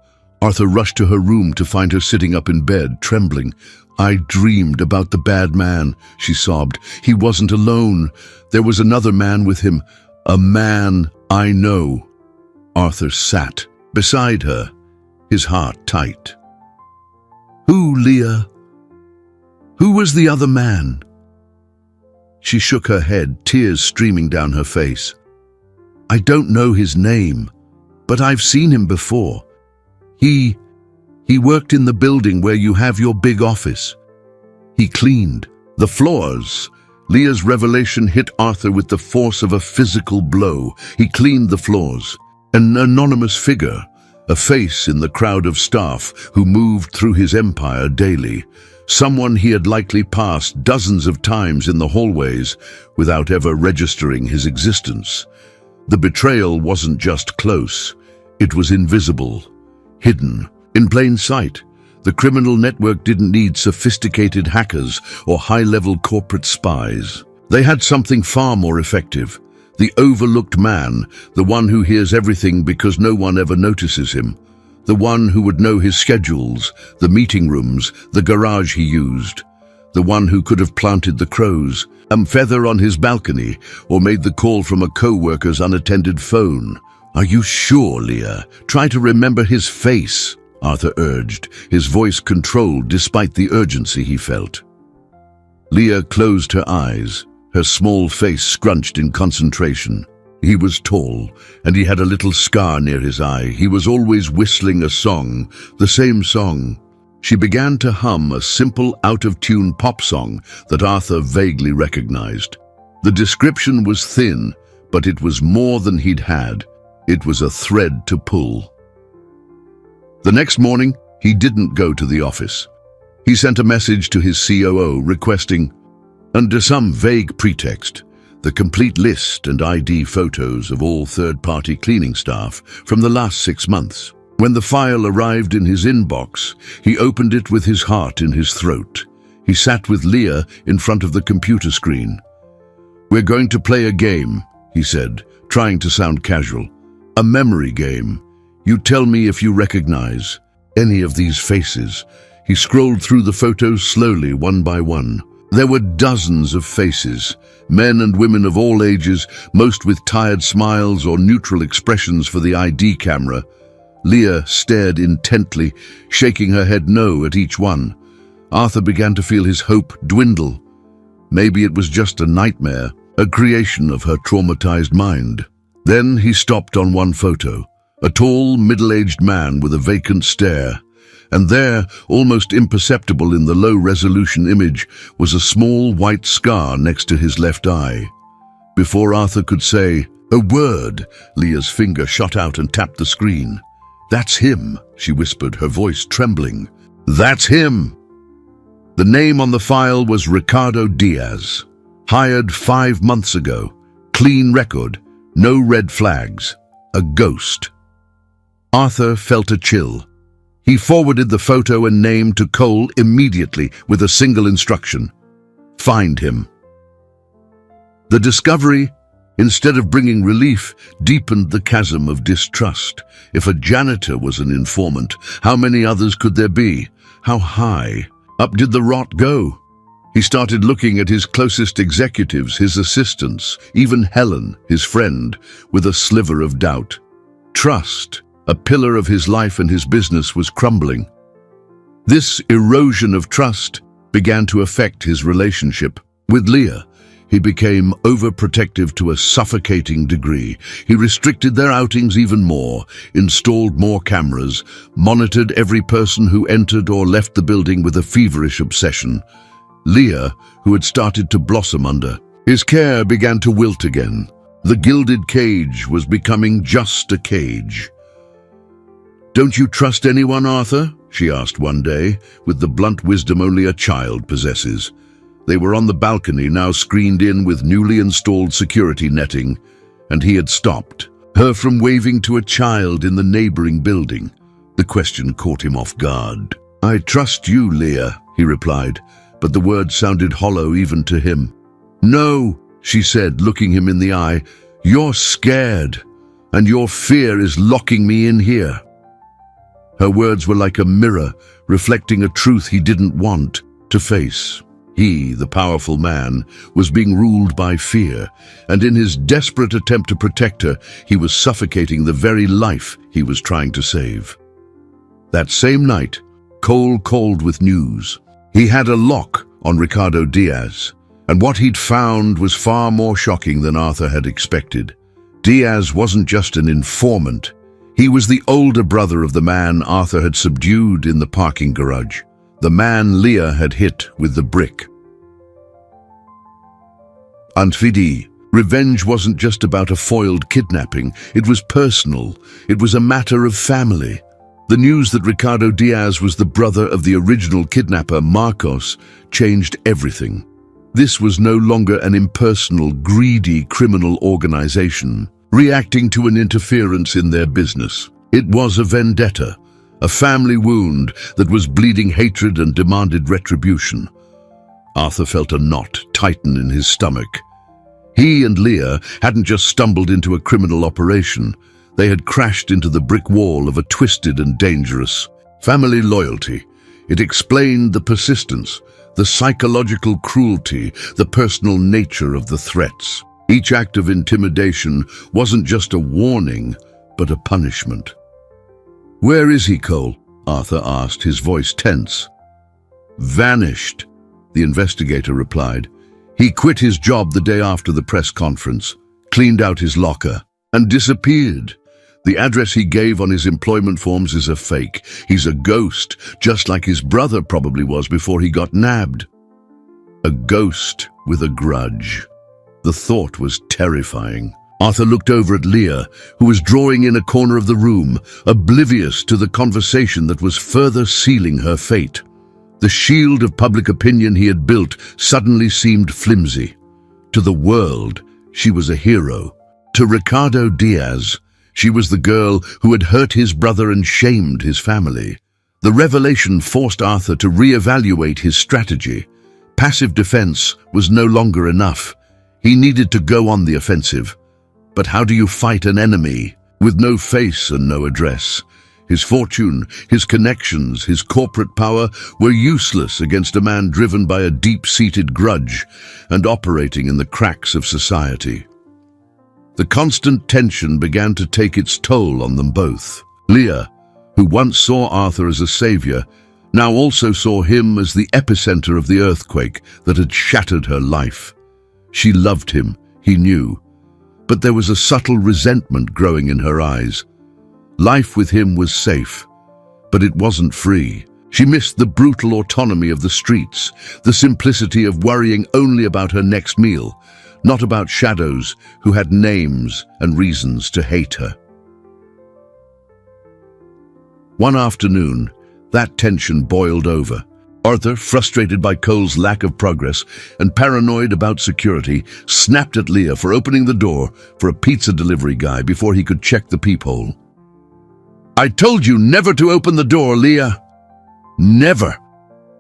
Arthur rushed to her room to find her sitting up in bed, trembling. "I dreamed about the bad man," she sobbed. "He wasn't alone. There was another man with him. A man I know." Arthur sat beside her, his heart tight. "Who, Leah? Who was the other man?" She shook her head, tears streaming down her face. "I don't know his name, but I've seen him before. He worked in the building where you have your big office. He cleaned the floors." Leah's revelation hit Arthur with the force of a physical blow. He cleaned the floors. An anonymous figure, a face in the crowd of staff who moved through his empire daily. Someone he had likely passed dozens of times in the hallways without ever registering his existence. The betrayal wasn't just close, it was invisible, hidden, in plain sight. The criminal network didn't need sophisticated hackers or high-level corporate spies. They had something far more effective. The overlooked man, the one who hears everything because no one ever notices him. The one who would know his schedules, the meeting rooms, the garage he used. The one who could have planted the crows, a feather on his balcony, or made the call from a co-worker's unattended phone. "Are you sure, Leah? Try to remember his face," Arthur urged, his voice controlled despite the urgency he felt. Leah closed her eyes, her small face scrunched in concentration. He was tall, and he had a little scar near his eye. He was always whistling a song, the same song. She began to hum a simple, out-of-tune pop song that Arthur vaguely recognized. The description was thin, but it was more than he'd had. It was a thread to pull. The next morning, he didn't go to the office. He sent a message to his COO requesting, under some vague pretext, the complete list and ID photos of all third-party cleaning staff from the last 6 months. When the file arrived in his inbox, he opened it with his heart in his throat. He sat with Leah in front of the computer screen. "We're going to play a game," he said, trying to sound casual. "A memory game. You tell me if you recognize any of these faces." He scrolled through the photos slowly, one by one. There were dozens of faces, men and women of all ages, most with tired smiles or neutral expressions for the ID camera. Leah stared intently, shaking her head no at each one. Arthur began to feel his hope dwindle. Maybe it was just a nightmare, a creation of her traumatized mind. Then he stopped on one photo, a tall, middle-aged man with a vacant stare. And there, almost imperceptible in the low-resolution image, was a small white scar next to his left eye. Before Arthur could say a word, Leah's finger shot out and tapped the screen. "That's him," she whispered, her voice trembling. "That's him." The name on the file was Ricardo Diaz. Hired 5 months ago. Clean record. No red flags. A ghost. Arthur felt a chill. He forwarded the photo and name to Cole immediately with a single instruction: find him. The discovery, instead of bringing relief, deepened the chasm of distrust. If a janitor was an informant, how many others could there be? How high up did the rot go? He started looking at his closest executives, his assistants, even Helen, his friend, with a sliver of doubt. Trust, a pillar of his life and his business, was crumbling. This erosion of trust began to affect his relationship with Leah. He became overprotective to a suffocating degree. He restricted their outings even more, installed more cameras, monitored every person who entered or left the building with a feverish obsession. Leah, who had started to blossom under his care, began to wilt again. The gilded cage was becoming just a cage. "Don't you trust anyone, Arthur?" she asked one day, with the blunt wisdom only a child possesses. They were on the balcony, now screened in with newly installed security netting, and he had stopped her from waving to a child in the neighboring building. The question caught him off guard. "I trust you, Leah," he replied, but the words sounded hollow even to him. "No," she said, looking him in the eye, "you're scared, and your fear is locking me in here." Her words were like a mirror, reflecting a truth he didn't want to face. He, the powerful man, was being ruled by fear, and in his desperate attempt to protect her, he was suffocating the very life he was trying to save. That same night, Cole called with news. He had a lock on Ricardo Diaz, and what he'd found was far more shocking than Arthur had expected. Diaz wasn't just an informant. He was the older brother of the man Arthur had subdued in the parking garage, the man Leah had hit with the brick. Anfidi, revenge wasn't just about a foiled kidnapping. It was personal. It was a matter of family. The news that Ricardo Diaz was the brother of the original kidnapper, Marcos, changed everything. This was no longer an impersonal, greedy criminal organization reacting to an interference in their business. It was a vendetta, a family wound that was bleeding hatred and demanded retribution. Arthur felt a knot tighten in his stomach. He and Leah hadn't just stumbled into a criminal operation. They had crashed into the brick wall of a twisted and dangerous family loyalty. It explained the persistence, the psychological cruelty, the personal nature of the threats. Each act of intimidation wasn't just a warning, but a punishment. "Where is he, Cole?" Arthur asked, his voice tense. "Vanished," the investigator replied. "He quit his job the day after the press conference, cleaned out his locker, and disappeared. The address he gave on his employment forms is a fake. He's a ghost, just like his brother probably was before he got nabbed. A ghost with a grudge. The thought was terrifying. Arthur looked over at Leah, who was drawing in a corner of the room, oblivious to the conversation that was further sealing her fate. The shield of public opinion he had built suddenly seemed flimsy. To the world, she was a hero. To Ricardo Diaz, she was the girl who had hurt his brother and shamed his family. The revelation forced Arthur to reevaluate his strategy. Passive defense was no longer enough. He needed to go on the offensive. But how do you fight an enemy with no face and no address? His fortune, his connections, his corporate power were useless against a man driven by a deep-seated grudge and operating in the cracks of society. The constant tension began to take its toll on them both. Leah, who once saw Arthur as a savior, now also saw him as the epicenter of the earthquake that had shattered her life. She loved him, he knew, but there was a subtle resentment growing in her eyes. Life with him was safe, but it wasn't free. She missed the brutal autonomy of the streets, the simplicity of worrying only about her next meal, not about shadows who had names and reasons to hate her. One afternoon, that tension boiled over. Arthur, frustrated by Cole's lack of progress and paranoid about security, snapped at Leah for opening the door for a pizza delivery guy before he could check the peephole. "I told you never to open the door, Leah." "Never,"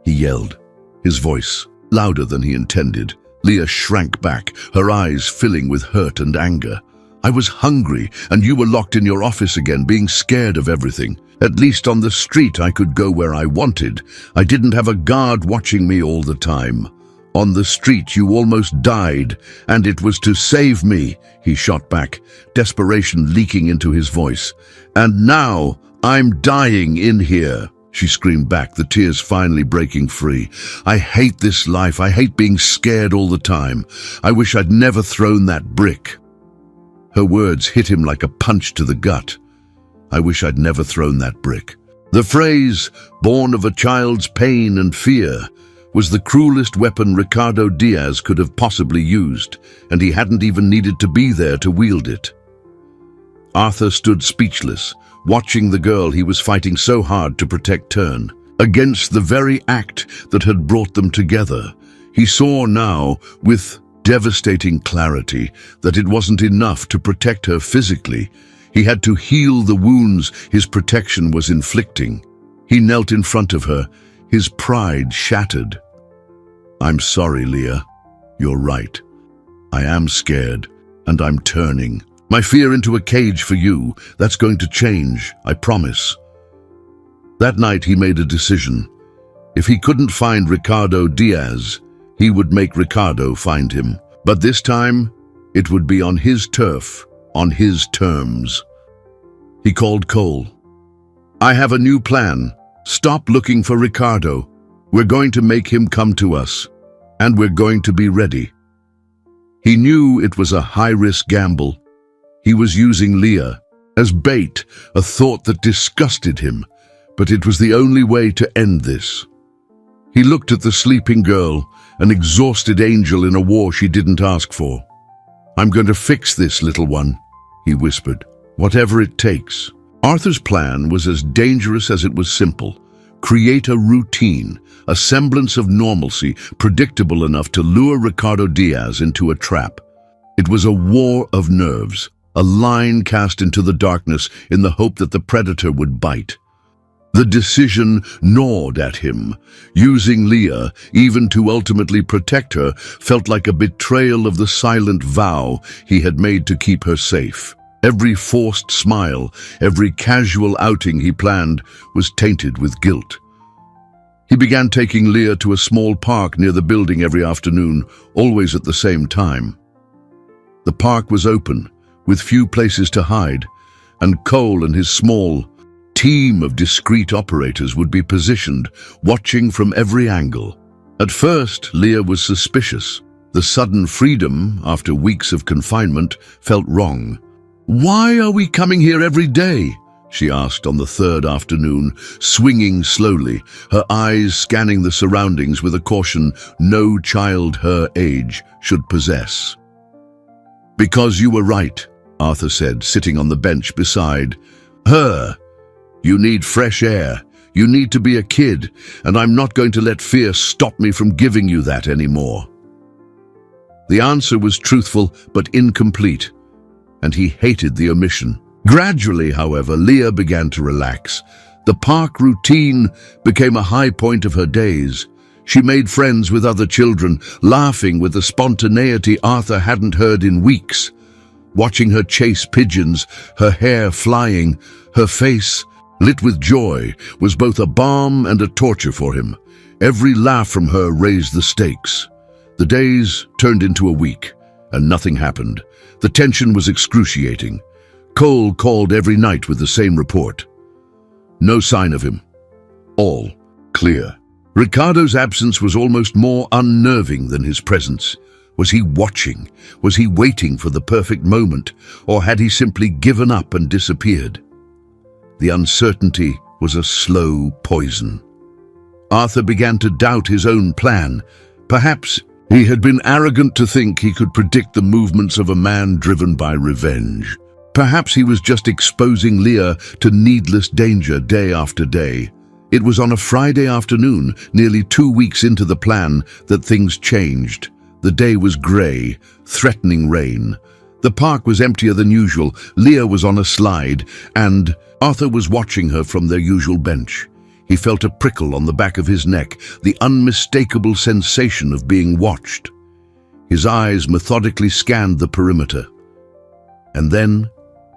he yelled, his voice louder than he intended. Leah shrank back, her eyes filling with hurt and anger. "I was hungry, and you were locked in your office again, being scared of everything. At least on the street I could go where I wanted. I didn't have a guard watching me all the time. On the street you almost died, and it was to save me," he shot back, desperation leaking into his voice. "And now I'm dying in here," she screamed back, the tears finally breaking free. "I hate this life. I hate being scared all the time. I wish I'd never thrown that brick." Her words hit him like a punch to the gut. "I wish I'd never thrown that brick." The phrase, born of a child's pain and fear, was the cruelest weapon Ricardo Diaz could have possibly used, and he hadn't even needed to be there to wield it. Arthur stood speechless, watching the girl he was fighting so hard to protect turn against the very act that had brought them together. He saw now, with devastating clarity, that it wasn't enough to protect her physically. He had to heal the wounds his protection was inflicting. He knelt in front of her, his pride shattered. "I'm sorry, Leah. You're right. I am scared, and I'm turning my fear into a cage for you. That's going to change, I promise." That night he made a decision. If he couldn't find Ricardo Diaz, he would make Ricardo find him. But this time, it would be on his turf, on his terms. He called Cole. "I have a new plan. Stop looking for Ricardo. We're going to make him come to us, and we're going to be ready." He knew it was a high-risk gamble. He was using Leah as bait, a thought that disgusted him, but it was the only way to end this. He looked at the sleeping girl, an exhausted angel in a war she didn't ask for. "I'm going to fix this, little one," he whispered. "Whatever it takes." Arthur's plan was as dangerous as it was simple. Create a routine, a semblance of normalcy, predictable enough to lure Ricardo Diaz into a trap. It was a war of nerves, a line cast into the darkness in the hope that the predator would bite. The decision gnawed at him. Using Leah, even to ultimately protect her, felt like a betrayal of the silent vow he had made to keep her safe. Every forced smile, every casual outing he planned was tainted with guilt. He began taking Leah to a small park near the building every afternoon, always at the same time. The park was open, with few places to hide, and Cole and his small team of discreet operators would be positioned, watching from every angle. At first, Leah was suspicious. The sudden freedom, after weeks of confinement, felt wrong. "Why are we coming here every day?" she asked on the third afternoon, swinging slowly, her eyes scanning the surroundings with a caution no child her age should possess. "Because you were right," Arthur said, sitting on the bench beside her. "You need fresh air. You need to be a kid, and I'm not going to let fear stop me from giving you that anymore." The answer was truthful but incomplete, and he hated the omission. Gradually, however, Leah began to relax. The park routine became a high point of her days. She made friends with other children, laughing with a spontaneity Arthur hadn't heard in weeks. Watching her chase pigeons, her hair flying, her face lit with joy, was both a balm and a torture for him. Every laugh from her raised the stakes. The days turned into a week, and nothing happened. The tension was excruciating. Cole called every night with the same report. No sign of him. All clear. Ricardo's absence was almost more unnerving than his presence. Was he watching? Was he waiting for the perfect moment? Or had he simply given up and disappeared? The uncertainty was a slow poison. Arthur began to doubt his own plan. Perhaps he had been arrogant to think he could predict the movements of a man driven by revenge. Perhaps he was just exposing Leah to needless danger day after day. It was on a Friday afternoon, nearly 2 weeks into the plan, that things changed. The day was grey, threatening rain. The park was emptier than usual. Leah was on a slide, and Arthur was watching her from their usual bench. He felt a prickle on the back of his neck, the unmistakable sensation of being watched. His eyes methodically scanned the perimeter. And then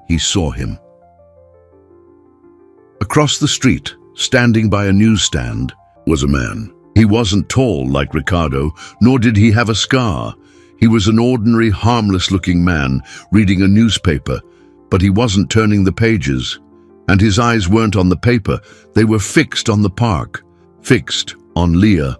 he saw him. Across the street, standing by a newsstand, was a man. He wasn't tall like Ricardo, nor did he have a scar. He was an ordinary, harmless-looking man reading a newspaper, but he wasn't turning the pages. And his eyes weren't on the paper, they were fixed on the park, fixed on Leah.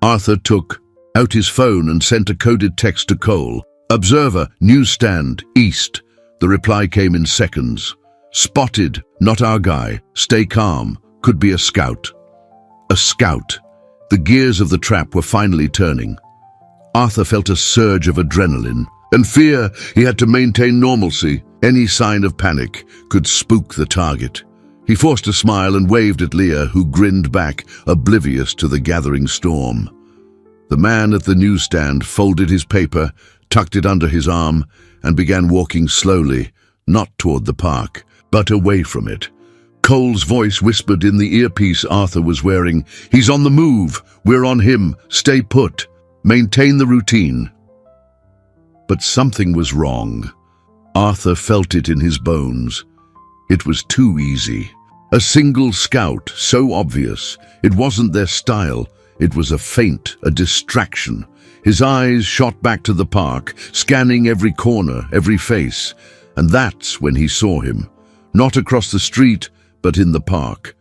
Arthur took out his phone and sent a coded text to Cole. "Observer, newsstand, east." The reply came in seconds. "Spotted, not our guy. Stay calm. Could be a scout." A scout. The gears of the trap were finally turning. Arthur felt a surge of adrenaline and fear. He had to maintain normalcy. Any sign of panic could spook the target. He forced a smile and waved at Leah, who grinned back, oblivious to the gathering storm. The man at the newsstand folded his paper, tucked it under his arm, and began walking slowly, not toward the park, but away from it. Cole's voice whispered in the earpiece Arthur was wearing, "He's on the move. We're on him. Stay put. Maintain the routine." But something was wrong. Arthur felt it in his bones. It was too easy. A single scout, so obvious. It wasn't their style. It was a feint, a distraction. His eyes shot back to the park, scanning every corner, every face. And that's when he saw him. Not across the street, but in the park.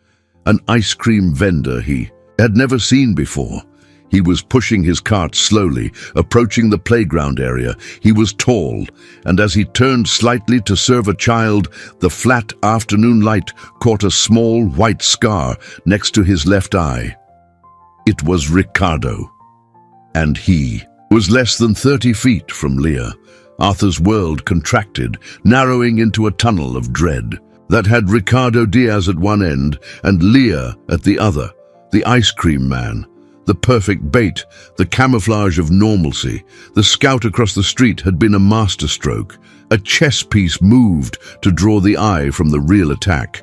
An ice cream vendor he had never seen before. He was pushing his cart slowly, approaching the playground area. He was tall, and as he turned slightly to serve a child, the flat afternoon light caught a small white scar next to his left eye. It was Ricardo. And he was less than 30 feet from Leah. Arthur's world contracted, narrowing into a tunnel of dread that had Ricardo Diaz at one end and Leah at the other, the ice cream man. The perfect bait, the camouflage of normalcy. The scout across the street had been a masterstroke. A chess piece moved to draw the eye from the real attack.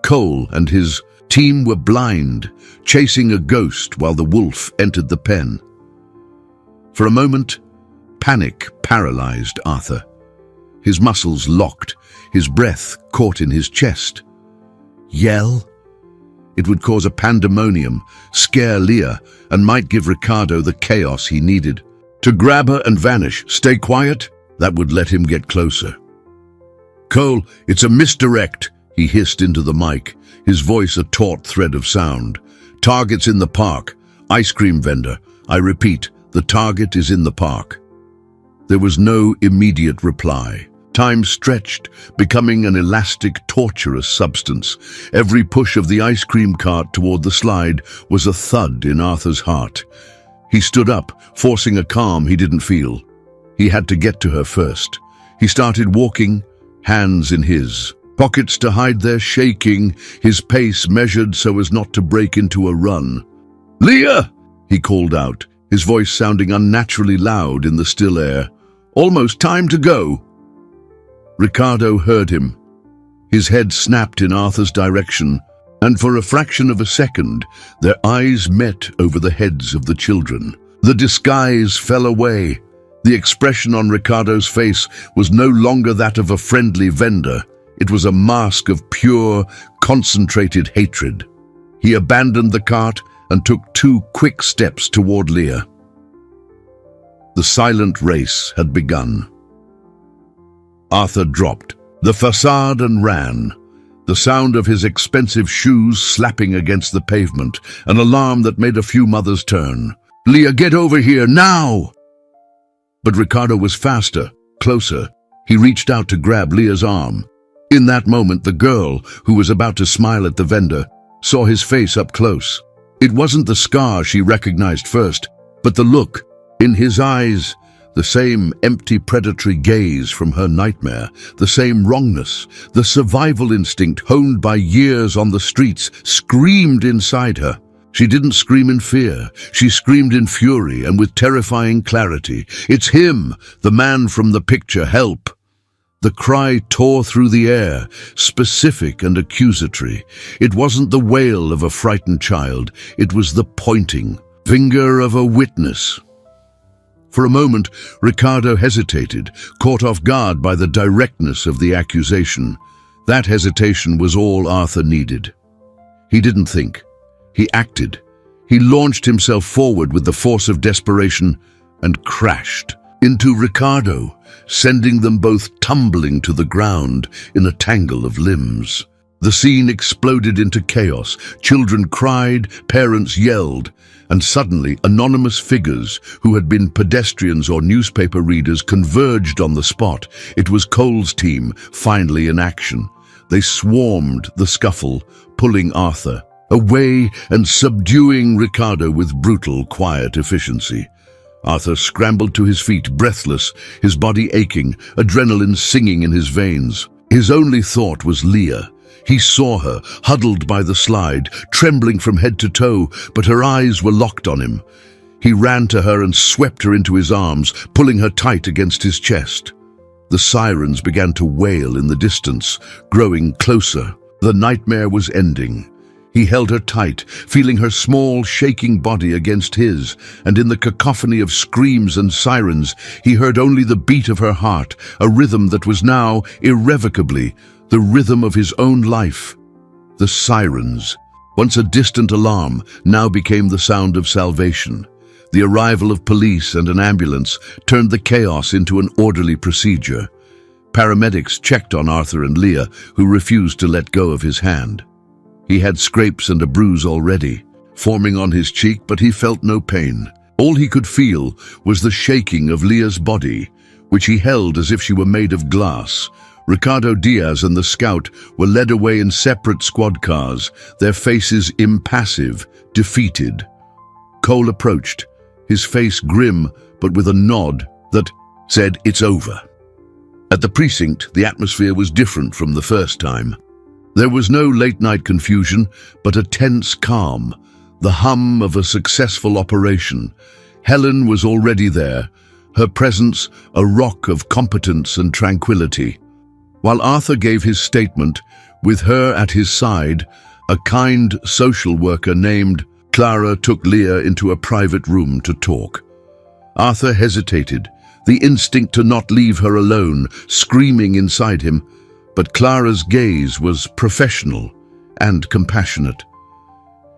Cole and his team were blind, chasing a ghost while the wolf entered the pen. For a moment, panic paralyzed Arthur. His muscles locked, his breath caught in his chest. Yell? It would cause a pandemonium, scare Leah, and might give Ricardo the chaos he needed. To grab her and vanish, stay quiet, that would let him get closer. "Cole, it's a misdirect," he hissed into the mic, his voice a taut thread of sound. "Target's in the park. Ice cream vendor. I repeat, the target is in the park." There was no immediate reply. Time stretched, becoming an elastic, torturous substance. Every push of the ice cream cart toward the slide was a thud in Arthur's heart. He stood up, forcing a calm he didn't feel. He had to get to her first. He started walking, hands in his, pockets to hide their shaking, his pace measured so as not to break into a run. "Leah!" he called out, his voice sounding unnaturally loud in the still air. "Almost time to go." Ricardo heard him. His head snapped in Arthur's direction, and for a fraction of a second, their eyes met over the heads of the children. The disguise fell away. The expression on Ricardo's face was no longer that of a friendly vendor. It was a mask of pure, concentrated hatred. He abandoned the cart and took 2 quick steps toward Leah. The silent race had begun. Arthur dropped the facade and ran, the sound of his expensive shoes slapping against the pavement, an alarm that made a few mothers turn. "Leah, get over here, now!" But Ricardo was faster, closer. He reached out to grab Leah's arm. In that moment, the girl, who was about to smile at the vendor, saw his face up close. It wasn't the scar she recognized first, but the look in his eyes, the same empty predatory gaze from her nightmare, the same wrongness, the survival instinct honed by years on the streets screamed inside her. She didn't scream in fear, she screamed in fury and with terrifying clarity. "It's him, the man from the picture, help!" The cry tore through the air, specific and accusatory. It wasn't the wail of a frightened child, it was the pointing finger of a witness. For a moment, Ricardo hesitated, caught off guard by the directness of the accusation. That hesitation was all Arthur needed. He didn't think. He acted. He launched himself forward with the force of desperation and crashed into Ricardo, sending them both tumbling to the ground in a tangle of limbs. The scene exploded into chaos. Children cried, parents yelled, and suddenly anonymous figures who had been pedestrians or newspaper readers converged on the spot. It was Cole's team, finally in action. They swarmed the scuffle, pulling Arthur away and subduing Ricardo with brutal, quiet efficiency. Arthur scrambled to his feet, breathless, his body aching, adrenaline singing in his veins. His only thought was Leah. He saw her, huddled by the slide, trembling from head to toe, but her eyes were locked on him. He ran to her and swept her into his arms, pulling her tight against his chest. The sirens began to wail in the distance, growing closer. The nightmare was ending. He held her tight, feeling her small, shaking body against his, and in the cacophony of screams and sirens, he heard only the beat of her heart, a rhythm that was now, irrevocably, the rhythm of his own life. The sirens, once a distant alarm, now became the sound of salvation. The arrival of police and an ambulance turned the chaos into an orderly procedure. Paramedics checked on Arthur and Leah, who refused to let go of his hand. He had scrapes and a bruise already, forming on his cheek, but he felt no pain. All he could feel was the shaking of Leah's body, which he held as if she were made of glass. Ricardo Diaz and the scout were led away in separate squad cars, their faces impassive, defeated. Cole approached, his face grim, but with a nod that said, "It's over." At the precinct, the atmosphere was different from the first time. There was no late-night confusion, but a tense calm, the hum of a successful operation. Helen was already there, her presence a rock of competence and tranquility. While Arthur gave his statement, with her at his side, a kind social worker named Clara took Leah into a private room to talk. Arthur hesitated, the instinct to not leave her alone, screaming inside him, but Clara's gaze was professional and compassionate.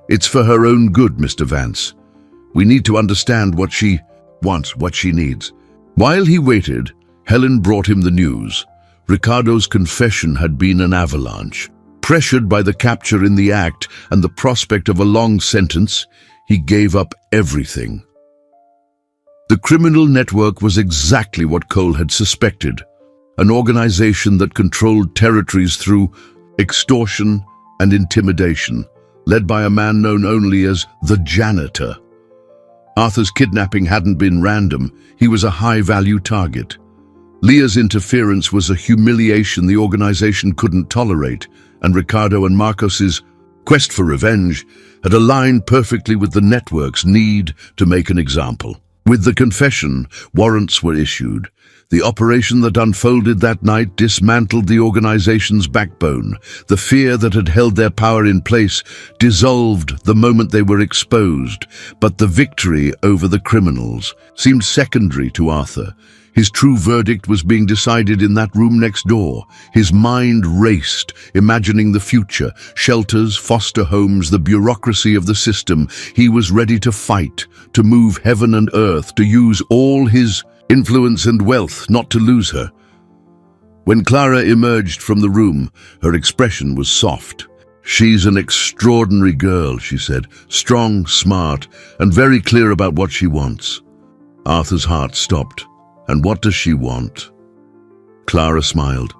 "It's for her own good, Mr. Vance. We need to understand what she wants, what she needs." While he waited, Helen brought him the news. Ricardo's confession had been an avalanche. Pressured by the capture in the act and the prospect of a long sentence, he gave up everything. The criminal network was exactly what Cole had suspected. an organization that controlled territories through extortion and intimidation, led by a man known only as the Janitor. Arthur's kidnapping hadn't been random, he was a high-value target. Leah's interference was a humiliation the organization couldn't tolerate, and Ricardo and Marcos's quest for revenge had aligned perfectly with the network's need to make an example. With the confession, warrants were issued. The operation that unfolded that night dismantled the organization's backbone. The fear that had held their power in place dissolved the moment they were exposed, but the victory over the criminals seemed secondary to Arthur. His true verdict was being decided in that room next door. His mind raced, imagining the future, shelters, foster homes, the bureaucracy of the system. He was ready to fight, to move heaven and earth, to use all his influence and wealth not to lose her. When Clara emerged from the room, her expression was soft. "She's an extraordinary girl," she said, "strong, smart, and very clear about what she wants." Arthur's heart stopped. "And what does she want?" Clara smiled.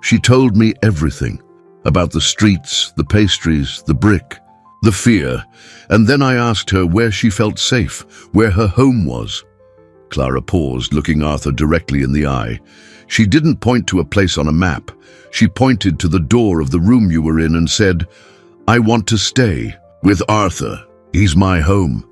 "She told me everything, about the streets, the pastries, the brick, the fear, and then I asked her where she felt safe, where her home was." Clara paused, looking Arthur directly in the eye. "She didn't point to a place on a map. She pointed to the door of the room you were in and said, 'I want to stay with Arthur. He's my home.'"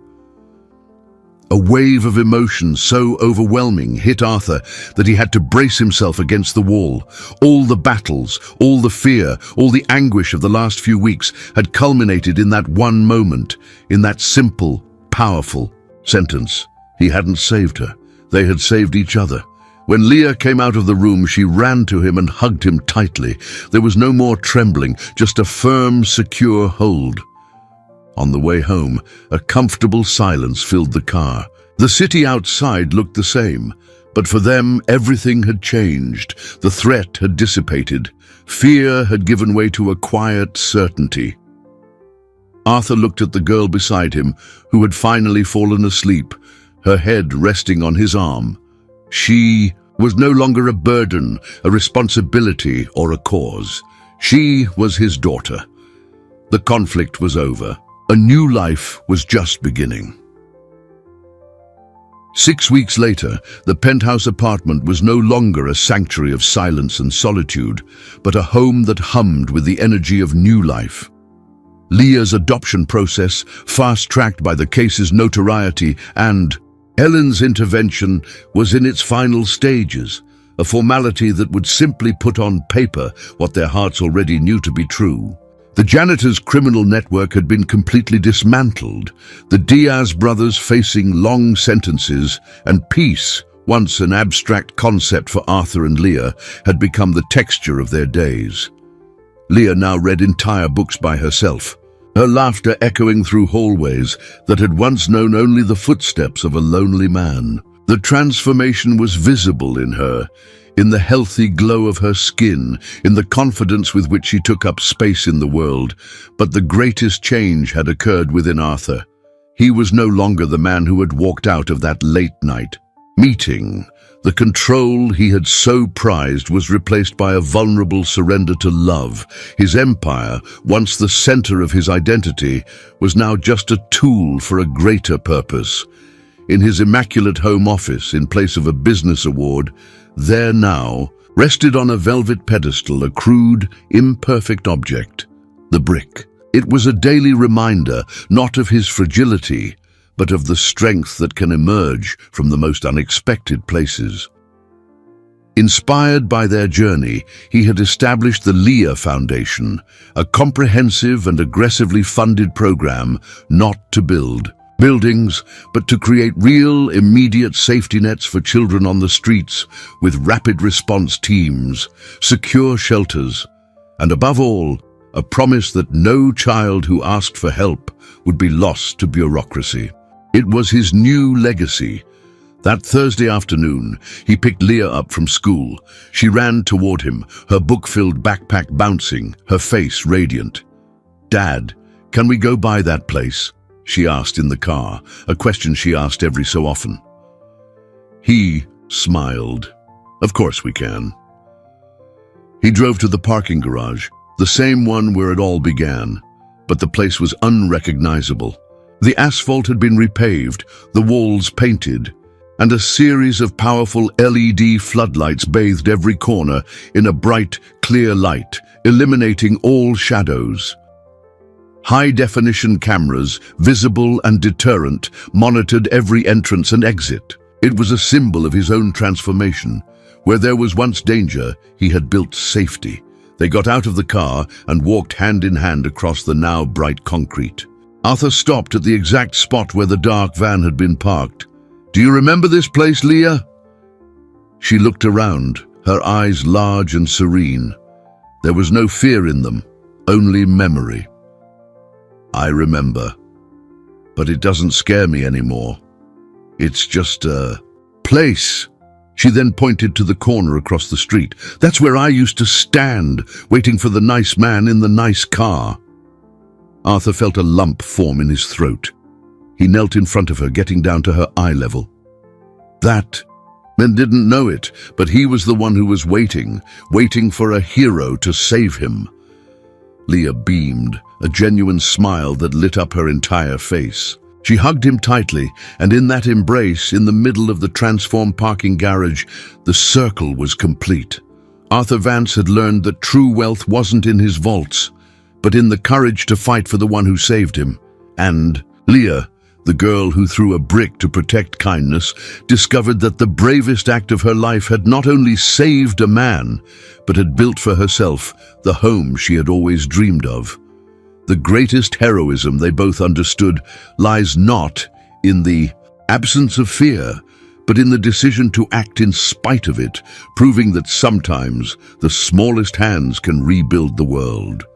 A wave of emotion so overwhelming hit Arthur that he had to brace himself against the wall. All the battles, all the fear, all the anguish of the last few weeks had culminated in that one moment, in that simple, powerful sentence. He hadn't saved her. They had saved each other. When Leah came out of the room, she ran to him and hugged him tightly. There was no more trembling, just a firm, secure hold. On the way home, a comfortable silence filled the car. The city outside looked the same, but for them everything had changed. The threat had dissipated. Fear had given way to a quiet certainty. Arthur looked at the girl beside him, who had finally fallen asleep, her head resting on his arm. She was no longer a burden, a responsibility, or a cause. She was his daughter. The conflict was over. A new life was just beginning. 6 weeks later, the penthouse apartment was no longer a sanctuary of silence and solitude, but a home that hummed with the energy of new life. Leah's adoption process, fast-tracked by the case's notoriety, and Ellen's intervention was in its final stages, a formality that would simply put on paper what their hearts already knew to be true. The janitor's criminal network had been completely dismantled, the Diaz brothers facing long sentences, and peace, once an abstract concept for Arthur and Leah, had become the texture of their days. Leah now read entire books by herself, her laughter echoing through hallways that had once known only the footsteps of a lonely man. The transformation was visible in her, in the healthy glow of her skin, in the confidence with which she took up space in the world. But the greatest change had occurred within Arthur. He was no longer the man who had walked out of that late-night meeting. The control he had so prized was replaced by a vulnerable surrender to love. His empire, once the center of his identity, was now just a tool for a greater purpose. In his immaculate home office, in place of a business award, there now rested on a velvet pedestal a crude, imperfect object, the brick. It was a daily reminder, not of his fragility, but of the strength that can emerge from the most unexpected places. Inspired by their journey, he had established the Leah Foundation, a comprehensive and aggressively funded program not to build buildings, but to create real, immediate safety nets for children on the streets, with rapid response teams, secure shelters, and above all, a promise that no child who asked for help would be lost to bureaucracy. It was his new legacy. That Thursday afternoon, he picked Leah up from school. She ran toward him, her book-filled backpack bouncing, her face radiant. "Dad, can we go by that place?" she asked in the car, a question she asked every so often. He smiled. Of course we can. He drove to the parking garage, the same one where it all began, but the place was unrecognizable. The asphalt had been repaved, the walls painted, and a series of powerful LED floodlights bathed every corner in a bright, clear light, eliminating all shadows. High-definition cameras, visible and deterrent, monitored every entrance and exit. It was a symbol of his own transformation. Where there was once danger, he had built safety. They got out of the car and walked hand in hand across the now bright concrete. Arthur stopped at the exact spot where the dark van had been parked. "Do you remember this place, Leah?" She looked around, her eyes large and serene. There was no fear in them, only memory. "I remember, but it doesn't scare me anymore. It's just a place." She then pointed to the corner across the street. "That's where I used to stand, waiting for the nice man in the nice car." Arthur felt a lump form in his throat. He knelt in front of her, getting down to her eye level. That, men didn't know it, but he was the one who was waiting for a hero to save him. Leah beamed, a genuine smile that lit up her entire face. She hugged him tightly, and in that embrace, in the middle of the transformed parking garage, the circle was complete. Arthur Vance had learned that true wealth wasn't in his vaults, but in the courage to fight for the one who saved him. And Leah, the girl who threw a brick to protect kindness, discovered that the bravest act of her life had not only saved a man, but had built for herself the home she had always dreamed of. The greatest heroism, they both understood, lies not in the absence of fear, but in the decision to act in spite of it, proving that sometimes the smallest hands can rebuild the world.